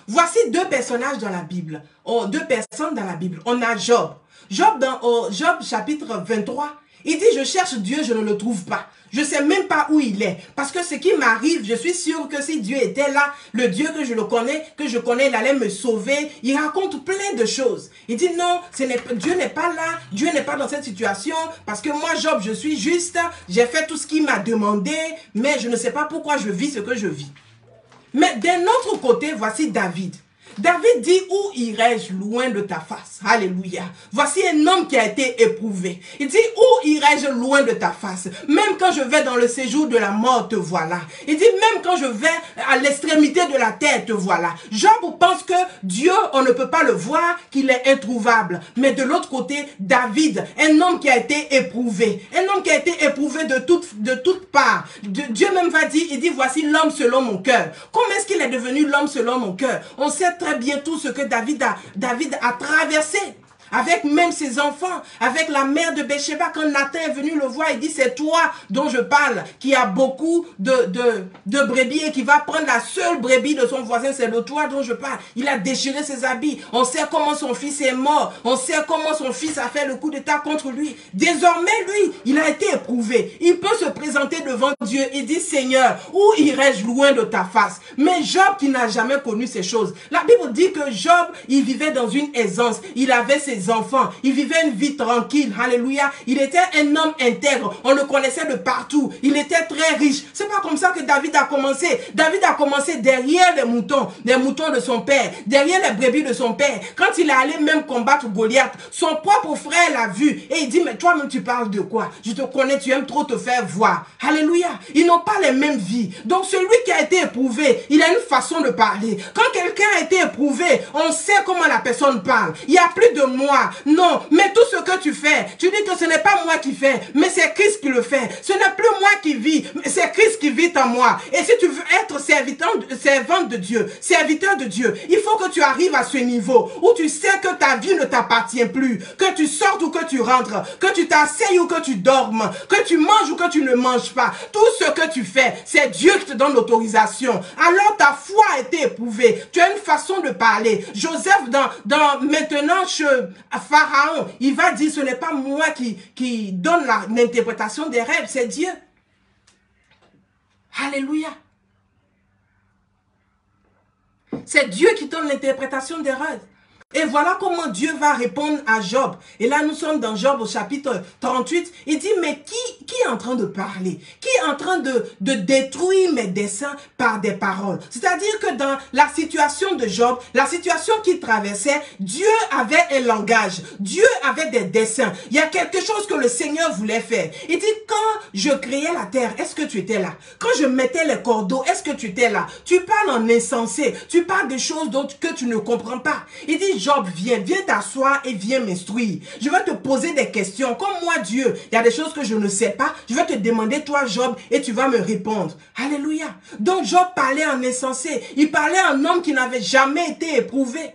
Voici deux personnages dans la Bible, deux personnes dans la Bible. On a Job. Job, dans Job chapitre 23, il dit, je cherche Dieu, je ne le trouve pas. Je ne sais même pas où il est. Parce que ce qui m'arrive, je suis sûr que si Dieu était là, le Dieu que je connais, il allait me sauver. Il raconte plein de choses. Il dit non, Dieu n'est pas là. Dieu n'est pas dans cette situation. Parce que moi, Job, je suis juste. J'ai fait tout ce qu'il m'a demandé. Mais je ne sais pas pourquoi je vis ce que je vis. Mais d'un autre côté, voici David. David dit, où irai-je loin de ta face? Alléluia. Voici un homme qui a été éprouvé. Il dit, où irai-je loin de ta face? Même quand je vais dans le séjour de la mort, te voilà. Il dit, même quand je vais à l'extrémité de la terre, te voilà. Job pense que Dieu, on ne peut pas le voir, qu'il est introuvable. Mais de l'autre côté, David, un homme qui a été éprouvé. Un homme qui a été éprouvé de toutes parts. Dieu même va dire, il dit, voici l'homme selon mon cœur. Comment est-ce qu'il est devenu l'homme selon mon cœur? On sait très bien tout ce que David a traversé. Avec même ses enfants, avec la mère de Bathsheba, quand Nathan est venu le voir, il dit, c'est toi dont je parle, qui a beaucoup de brebis et qui va prendre la seule brebis de son voisin, c'est de toi dont je parle. Il a déchiré ses habits. On sait comment son fils est mort. On sait comment son fils a fait le coup d'état contre lui. Désormais, lui, il a été éprouvé. Il peut se présenter devant Dieu et dire, Seigneur, où irai-je loin de ta face? Mais Job, qui n'a jamais connu ces choses, la Bible dit que Job, il vivait dans une aisance. Il avait ses enfants, il vivait une vie tranquille, alléluia, il était un homme intègre, on le connaissait de partout, il était très riche. C'est pas comme ça que David a commencé. David a commencé derrière les moutons de son père, derrière les brebis de son père. Quand il est allé même combattre Goliath, son propre frère l'a vu et il dit, mais toi-même tu parles de quoi? Je te connais, tu aimes trop te faire voir. Alléluia, ils n'ont pas les mêmes vies. Donc celui qui a été éprouvé, il a une façon de parler. Quand quelqu'un a été éprouvé, on sait comment la personne parle. Il n'y a plus de moi. Non, mais tout ce que tu fais, tu dis que ce n'est pas moi qui fais, mais c'est Christ qui le fait. Ce n'est plus moi qui vis, mais c'est Christ qui vit en moi. Et si tu veux être servant de Dieu, serviteur de Dieu, il faut que tu arrives à ce niveau où tu sais que ta vie ne t'appartient plus, que tu sortes ou que tu rentres, que tu t'asseyes ou que tu dormes, que tu manges ou que tu ne manges pas. Tout ce que tu fais, c'est Dieu qui te donne l'autorisation. Alors ta foi a été éprouvée. Tu as une façon de parler. Joseph, maintenant, Pharaon, il va dire, ce n'est pas moi qui donne l'interprétation des rêves, c'est Dieu. Alléluia. C'est Dieu qui donne l'interprétation des rêves. Et voilà comment Dieu va répondre à Job. Et là, nous sommes dans Job au chapitre 38. Il dit, mais qui est en train de parler? Qui est en train de détruire mes desseins par des paroles? C'est-à-dire que dans la situation de Job, la situation qu'il traversait, Dieu avait un langage. Dieu avait des desseins. Il y a quelque chose que le Seigneur voulait faire. Il dit, quand je créais la terre, est-ce que tu étais là? Quand je mettais les cordeaux, est-ce que tu étais là? Tu parles en insensé. Tu parles de choses que tu ne comprends pas. Il dit, Job, viens t'asseoir et viens m'instruire. Je vais te poser des questions. Comme moi, Dieu, il y a des choses que je ne sais pas. Je vais te demander, toi, Job, et tu vas me répondre. Alléluia. Donc, Job parlait en insensé. Il parlait en homme qui n'avait jamais été éprouvé.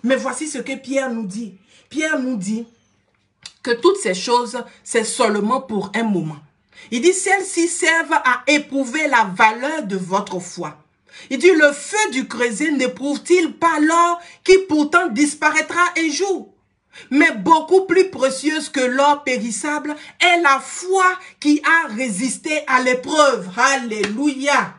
Mais voici ce que Pierre nous dit. Pierre nous dit que toutes ces choses, c'est seulement pour un moment. Il dit, celles-ci servent à éprouver la valeur de votre foi. Il dit, le feu du creuset n'éprouve-t-il pas l'or qui pourtant disparaîtra un jour? Mais beaucoup plus précieuse que l'or périssable est la foi qui a résisté à l'épreuve. Alléluia.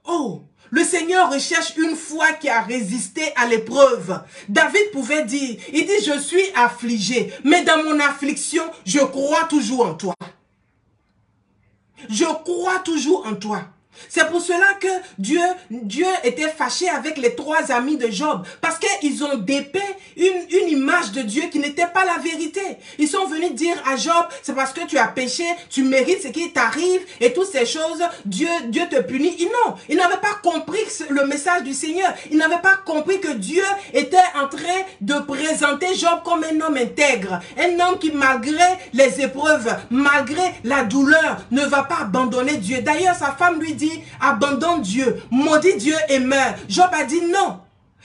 Oh, le Seigneur recherche une foi qui a résisté à l'épreuve. David pouvait dire, il dit, je suis affligé, mais dans mon affliction, je crois toujours en toi. Je crois toujours en toi. C'est pour cela que Dieu était fâché avec les 3 amis de Job. Parce qu'ils ont dépeint une image de Dieu qui n'était pas la vérité. Ils sont venus dire à Job, c'est parce que tu as péché, tu mérites ce qui t'arrive et toutes ces choses, Dieu te punit. Et non, ils n'avaient pas compris le message du Seigneur. Ils n'avaient pas compris que Dieu était en train de présenter Job comme un homme intègre. Un homme qui, malgré les épreuves, malgré la douleur, ne va pas abandonner Dieu. D'ailleurs, sa femme lui dit, abandonne Dieu, maudit Dieu et meurt. Job a dit non.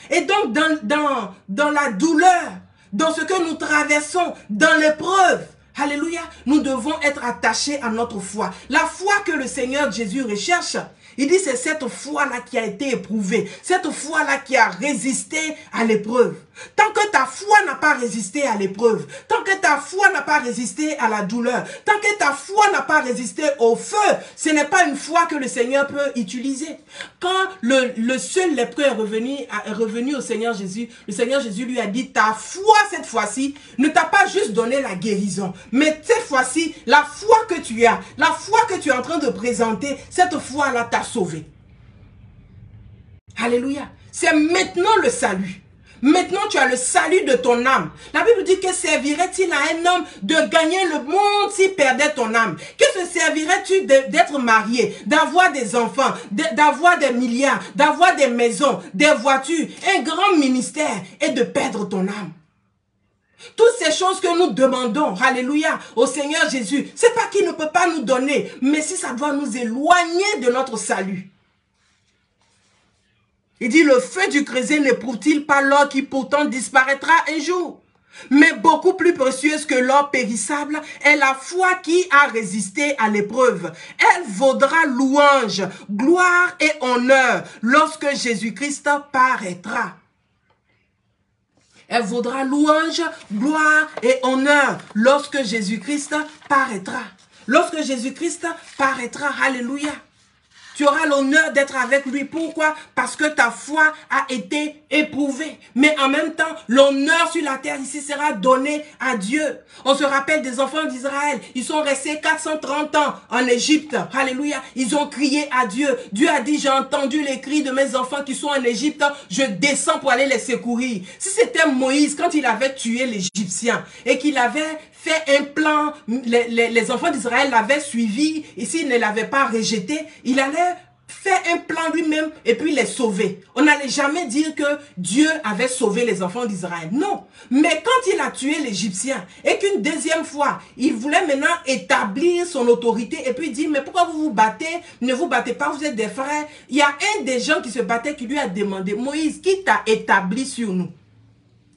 Et donc dans la douleur, dans ce que nous traversons, dans l'épreuve, alléluia, nous devons être attachés à notre foi. La foi que le Seigneur Jésus recherche, il dit c'est cette foi-là qui a été éprouvée, cette foi-là qui a résisté à l'épreuve. Tant que ta foi n'a pas résisté à l'épreuve, tant que ta foi n'a pas résisté à la douleur, tant que ta foi n'a pas résisté au feu, ce n'est pas une foi que le Seigneur peut utiliser. Quand le seul lépreux est revenu au Seigneur Jésus, le Seigneur Jésus lui a dit, ta foi cette fois-ci ne t'a pas juste donné la guérison, mais cette fois-ci, la foi que tu as, la foi que tu es en train de présenter, cette foi-là t'a sauvé. Alléluia. C'est maintenant le salut. Maintenant, tu as le salut de ton âme. La Bible dit que servirait-il à un homme de gagner le monde s'il perdait ton âme? Que se servirait-tu d'être marié, d'avoir des enfants, d'avoir des milliards, d'avoir des maisons, des voitures, un grand ministère et de perdre ton âme? Toutes ces choses que nous demandons, alléluia, au Seigneur Jésus, c'est pas qu'il ne peut pas nous donner, mais si ça doit nous éloigner de notre salut. Il dit, le feu du creuset n'éprouve-t-il pas l'or qui pourtant disparaîtra un jour? Mais beaucoup plus précieuse que l'or périssable est la foi qui a résisté à l'épreuve. Elle vaudra louange, gloire et honneur lorsque Jésus-Christ paraîtra. Elle vaudra louange, gloire et honneur lorsque Jésus-Christ paraîtra. Lorsque Jésus-Christ paraîtra, alléluia. Tu auras l'honneur d'être avec lui. Pourquoi? Parce que ta foi a été éprouvée. Mais en même temps, l'honneur sur la terre ici sera donné à Dieu. On se rappelle des enfants d'Israël. Ils sont restés 430 ans en Égypte. Alléluia. Ils ont crié à Dieu. Dieu a dit, j'ai entendu les cris de mes enfants qui sont en Égypte. Je descends pour aller les secourir. Si c'était Moïse, quand il avait tué l'Égyptien et qu'il avait fait un plan, les enfants d'Israël l'avaient suivi, et s'il ne l'avait pas rejeté, il allait faire un plan lui-même et puis les sauver. On n'allait jamais dire que Dieu avait sauvé les enfants d'Israël. Non. Mais quand il a tué l'Égyptien et qu'une deuxième fois, il voulait maintenant établir son autorité et puis dire, mais pourquoi vous vous battez? Ne vous battez pas, vous êtes des frères. Il y a un des gens qui se battait qui lui a demandé, Moïse, qui t'a établi sur nous?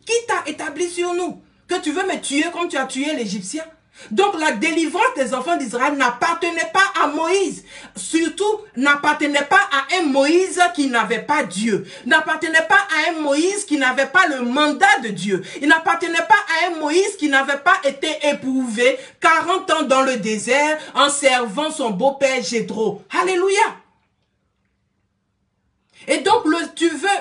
Qui t'a établi sur nous? Que tu veux me tuer comme tu as tué l'Égyptien? Donc la délivrance des enfants d'Israël n'appartenait pas à Moïse. Surtout, n'appartenait pas à un Moïse qui n'avait pas Dieu. N'appartenait pas à un Moïse qui n'avait pas le mandat de Dieu. Il n'appartenait pas à un Moïse qui n'avait pas été éprouvé 40 ans dans le désert en servant son beau-père Jéthro. Alléluia. Et donc,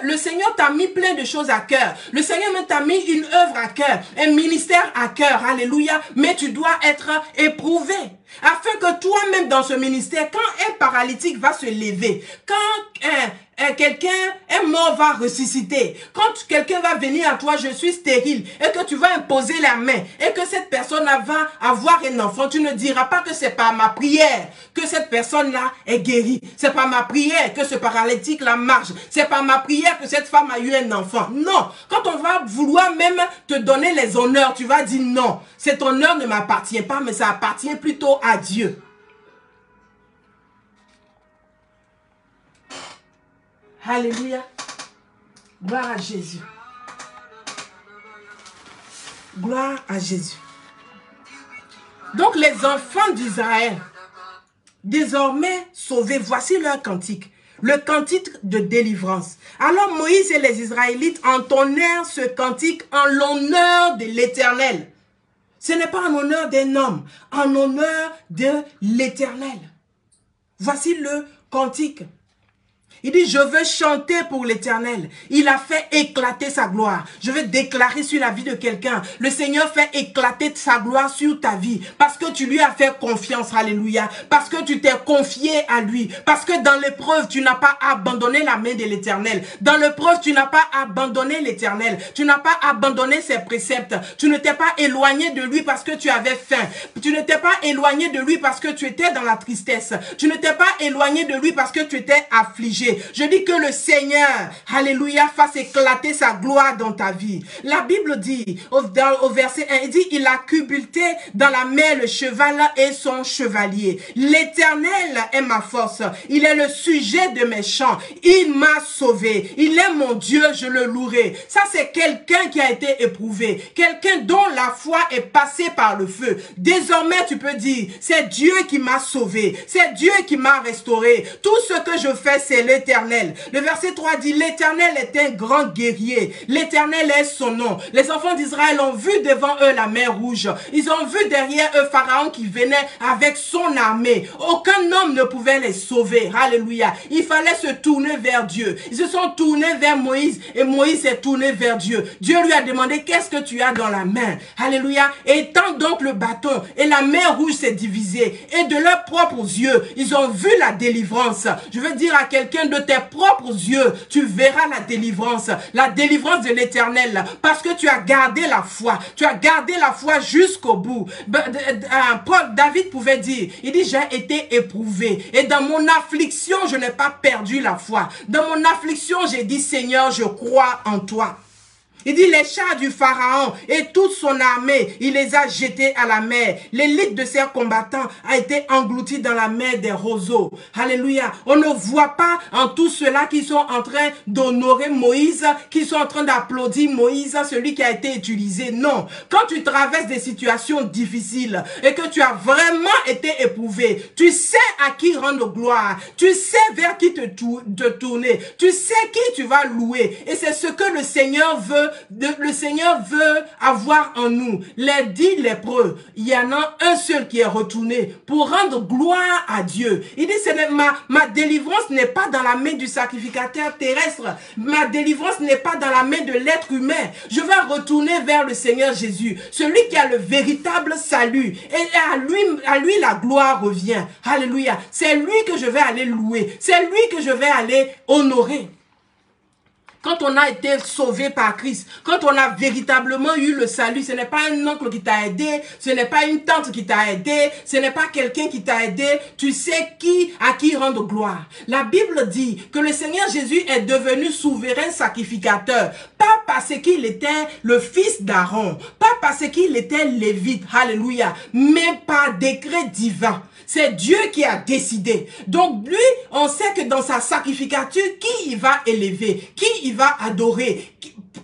le Seigneur t'a mis plein de choses à cœur. Le Seigneur même t'a mis une œuvre à cœur, un ministère à cœur. Alléluia. Mais tu dois être éprouvé. Afin que toi-même dans ce ministère, quand un paralytique va se lever, quand un mort va ressusciter, quand quelqu'un va venir à toi, je suis stérile, et que tu vas imposer la main, et que cette personne va avoir un enfant, tu ne diras pas que c'est par ma prière que cette personne-là est guérie. C'est par ma prière que ce paralytique-là marche. C'est par ma prière que cette femme a eu un enfant. Non. Quand on va vouloir même te donner les honneurs, tu vas dire non. Cet honneur ne m'appartient pas, mais ça appartient plutôt à Dieu. Alléluia. Gloire à Jésus. Gloire à Jésus. Donc les enfants d'Israël, désormais sauvés, voici leur cantique. Le cantique de délivrance. Alors Moïse et les Israélites entonnèrent ce cantique en l'honneur de l'Éternel. Ce n'est pas en honneur d'un homme, en honneur de l'Éternel. Voici le cantique. Il dit, je veux chanter pour l'Éternel. Il a fait éclater sa gloire. Je veux déclarer sur la vie de quelqu'un. Le Seigneur fait éclater sa gloire sur ta vie. Parce que tu lui as fait confiance. Alléluia. Parce que tu t'es confié à lui. Parce que dans l'épreuve, tu n'as pas abandonné la main de l'Éternel. Dans l'épreuve, tu n'as pas abandonné l'Éternel. Tu n'as pas abandonné ses préceptes. Tu ne t'es pas éloigné de lui parce que tu avais faim. Tu ne t'es pas éloigné de lui parce que tu étais dans la tristesse. Tu ne t'es pas éloigné de lui parce que tu étais affligé. Je dis que le Seigneur, alléluia, fasse éclater sa gloire dans ta vie. La Bible dit, au verset 1, il dit, il a culbuté dans la mer le cheval et son chevalier. L'Éternel est ma force. Il est le sujet de mes chants. Il m'a sauvé. Il est mon Dieu, je le louerai. Ça, c'est quelqu'un qui a été éprouvé. Quelqu'un dont la foi est passée par le feu. Désormais, tu peux dire, c'est Dieu qui m'a sauvé. C'est Dieu qui m'a restauré. Tout ce que je fais, c'est l'Éternel. Le verset 3 dit, l'Éternel est un grand guerrier. L'Éternel est son nom. Les enfants d'Israël ont vu devant eux la mer rouge. Ils ont vu derrière eux Pharaon qui venait avec son armée. Aucun homme ne pouvait les sauver. Alléluia. Il fallait se tourner vers Dieu. Ils se sont tournés vers Moïse et Moïse s'est tourné vers Dieu. Dieu lui a demandé, qu'est-ce que tu as dans la main? Alléluia. Et tend donc le bâton et la mer rouge s'est divisée. Et de leurs propres yeux, ils ont vu la délivrance. Je veux dire à quelqu'un, de tes propres yeux, tu verras la délivrance de l'Éternel, parce que tu as gardé la foi, jusqu'au bout. David pouvait dire, il dit, j'ai été éprouvé, et dans mon affliction, je n'ai pas perdu la foi. Dans mon affliction, j'ai dit, Seigneur, je crois en toi. Il dit, les chars du Pharaon et toute son armée, il les a jetés à la mer. L'élite de ses combattants a été engloutie dans la mer des roseaux. Alléluia. On ne voit pas en tout cela qui sont en train d'honorer Moïse, qui sont en train d'applaudir Moïse, celui qui a été utilisé. Non. Quand tu traverses des situations difficiles et que tu as vraiment été éprouvé, tu sais à qui rendre gloire. Tu sais vers qui te tourner. Tu sais qui tu vas louer. Et c'est ce que le Seigneur veut. Le Seigneur veut avoir en nous les 10 lépreux. Il y en a un seul qui est retourné pour rendre gloire à Dieu. Il dit, ma délivrance n'est pas dans la main du sacrificateur terrestre. Ma délivrance n'est pas dans la main de l'être humain. Je vais retourner vers le Seigneur Jésus, celui qui a le véritable salut. Et à lui la gloire revient. Alléluia. C'est lui que je vais aller louer. C'est lui que je vais aller honorer. Quand on a été sauvé par Christ, quand on a véritablement eu le salut, ce n'est pas un oncle qui t'a aidé, ce n'est pas une tante qui t'a aidé, ce n'est pas quelqu'un qui t'a aidé, tu sais à qui rendre gloire. La Bible dit que le Seigneur Jésus est devenu souverain sacrificateur, pas parce qu'il était le fils d'Aaron, pas parce qu'il était lévite, alléluia, mais par décret divin. C'est Dieu qui a décidé. Donc lui, on sait que dans sa sacrificature, qui il va élever, qui il va adorer,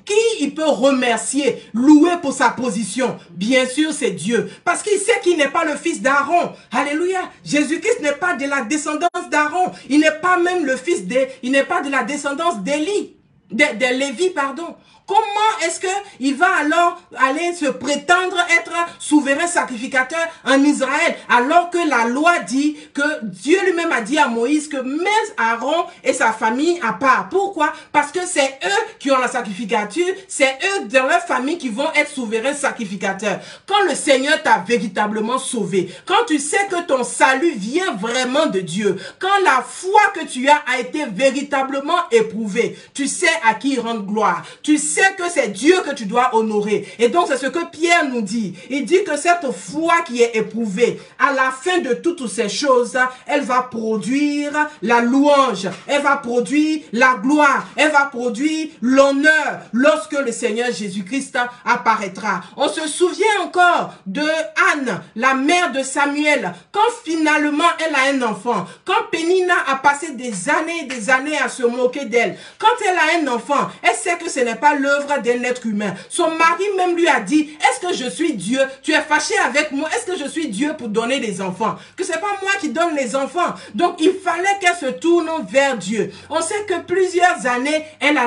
qui il peut remercier, louer pour sa position? Bien sûr, c'est Dieu. Parce qu'il sait qu'il n'est pas le fils d'Aaron. Alléluia. Jésus-Christ n'est pas de la descendance d'Aaron. Il n'est pas même le fils il n'est pas de la descendance d'Élie. De Lévi, pardon. Comment est-ce qu'il va alors aller se prétendre être souverain sacrificateur en Israël alors que la loi dit que Dieu lui-même a dit à Moïse que mets Aaron et sa famille à part. Pourquoi? Parce que c'est eux qui ont la sacrificature, c'est eux dans leur famille qui vont être souverains sacrificateurs. Quand le Seigneur t'a véritablement sauvé, quand tu sais que ton salut vient vraiment de Dieu, quand la foi que tu as été véritablement éprouvée, tu sais à qui rendre gloire, tu sais que c'est Dieu que tu dois honorer. Et donc c'est ce que Pierre nous dit. Il dit que cette foi qui est éprouvée, à la fin de toutes ces choses, elle va produire la louange, elle va produire la gloire, elle va produire l'honneur lorsque le Seigneur Jésus-Christ apparaîtra. On se souvient encore de Anne, la mère de Samuel, quand finalement elle a un enfant, quand Pénina a passé des années à se moquer d'elle, quand elle a un enfant, elle sait que ce n'est pas l'œuvre d'un être humain. Son mari même lui a dit, est-ce que je suis Dieu? Tu es fâché avec moi? Est-ce que je suis Dieu pour donner des enfants? Que c'est pas moi qui donne les enfants. Donc il fallait qu'elle se tourne vers Dieu. On sait que plusieurs années, elle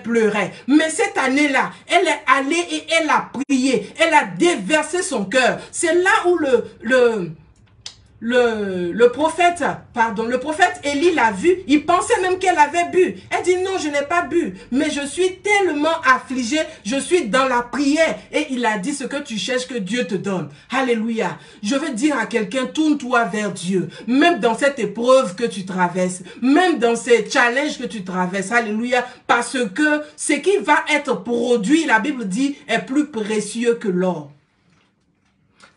pleurait. Mais cette année-là, elle est allée et elle a prié. Elle a déversé son cœur. C'est là où le prophète Élie l'a vu, il pensait même qu'elle avait bu. Elle dit non, je n'ai pas bu, mais je suis tellement affligée, je suis dans la prière. Et il a dit ce que tu cherches que Dieu te donne. Alléluia. Je veux dire à quelqu'un, tourne-toi vers Dieu, même dans cette épreuve que tu traverses, même dans ces challenges que tu traverses. Alléluia. Parce que ce qui va être produit, la Bible dit, est plus précieux que l'or.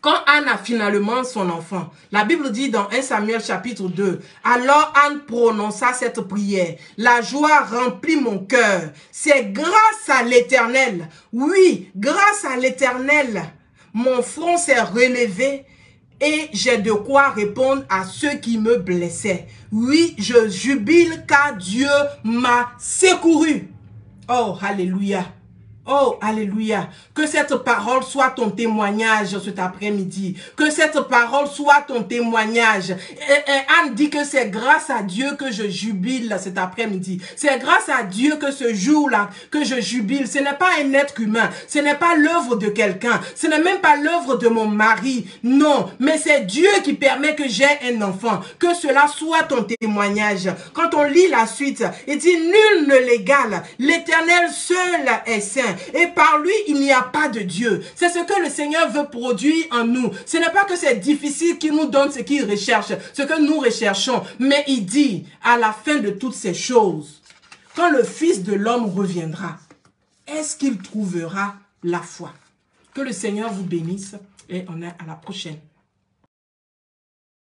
Quand Anne a finalement son enfant, la Bible dit dans 1 Samuel chapitre 2, alors Anne prononça cette prière, la joie remplit mon cœur, c'est grâce à l'Éternel, oui, grâce à l'Éternel, mon front s'est relevé et j'ai de quoi répondre à ceux qui me blessaient. Oui, je jubile car Dieu m'a secouru. Oh, alléluia. Oh, alléluia. Que cette parole soit ton témoignage cet après-midi. Que cette parole soit ton témoignage. Et Anne dit que c'est grâce à Dieu que je jubile cet après-midi. C'est grâce à Dieu que ce jour-là, que je jubile. Ce n'est pas un être humain. Ce n'est pas l'œuvre de quelqu'un. Ce n'est même pas l'œuvre de mon mari. Non, mais c'est Dieu qui permet que j'ai un enfant. Que cela soit ton témoignage. Quand on lit la suite, il dit, nul ne l'égale. L'Éternel seul est saint. Et par lui, il n'y a pas de Dieu. C'est ce que le Seigneur veut produire en nous. Ce n'est pas que c'est difficile qu'il nous donne ce qu'il recherche, ce que nous recherchons. Mais il dit, à la fin de toutes ces choses, quand le Fils de l'homme reviendra, est-ce qu'il trouvera la foi? Que le Seigneur vous bénisse et on est à la prochaine.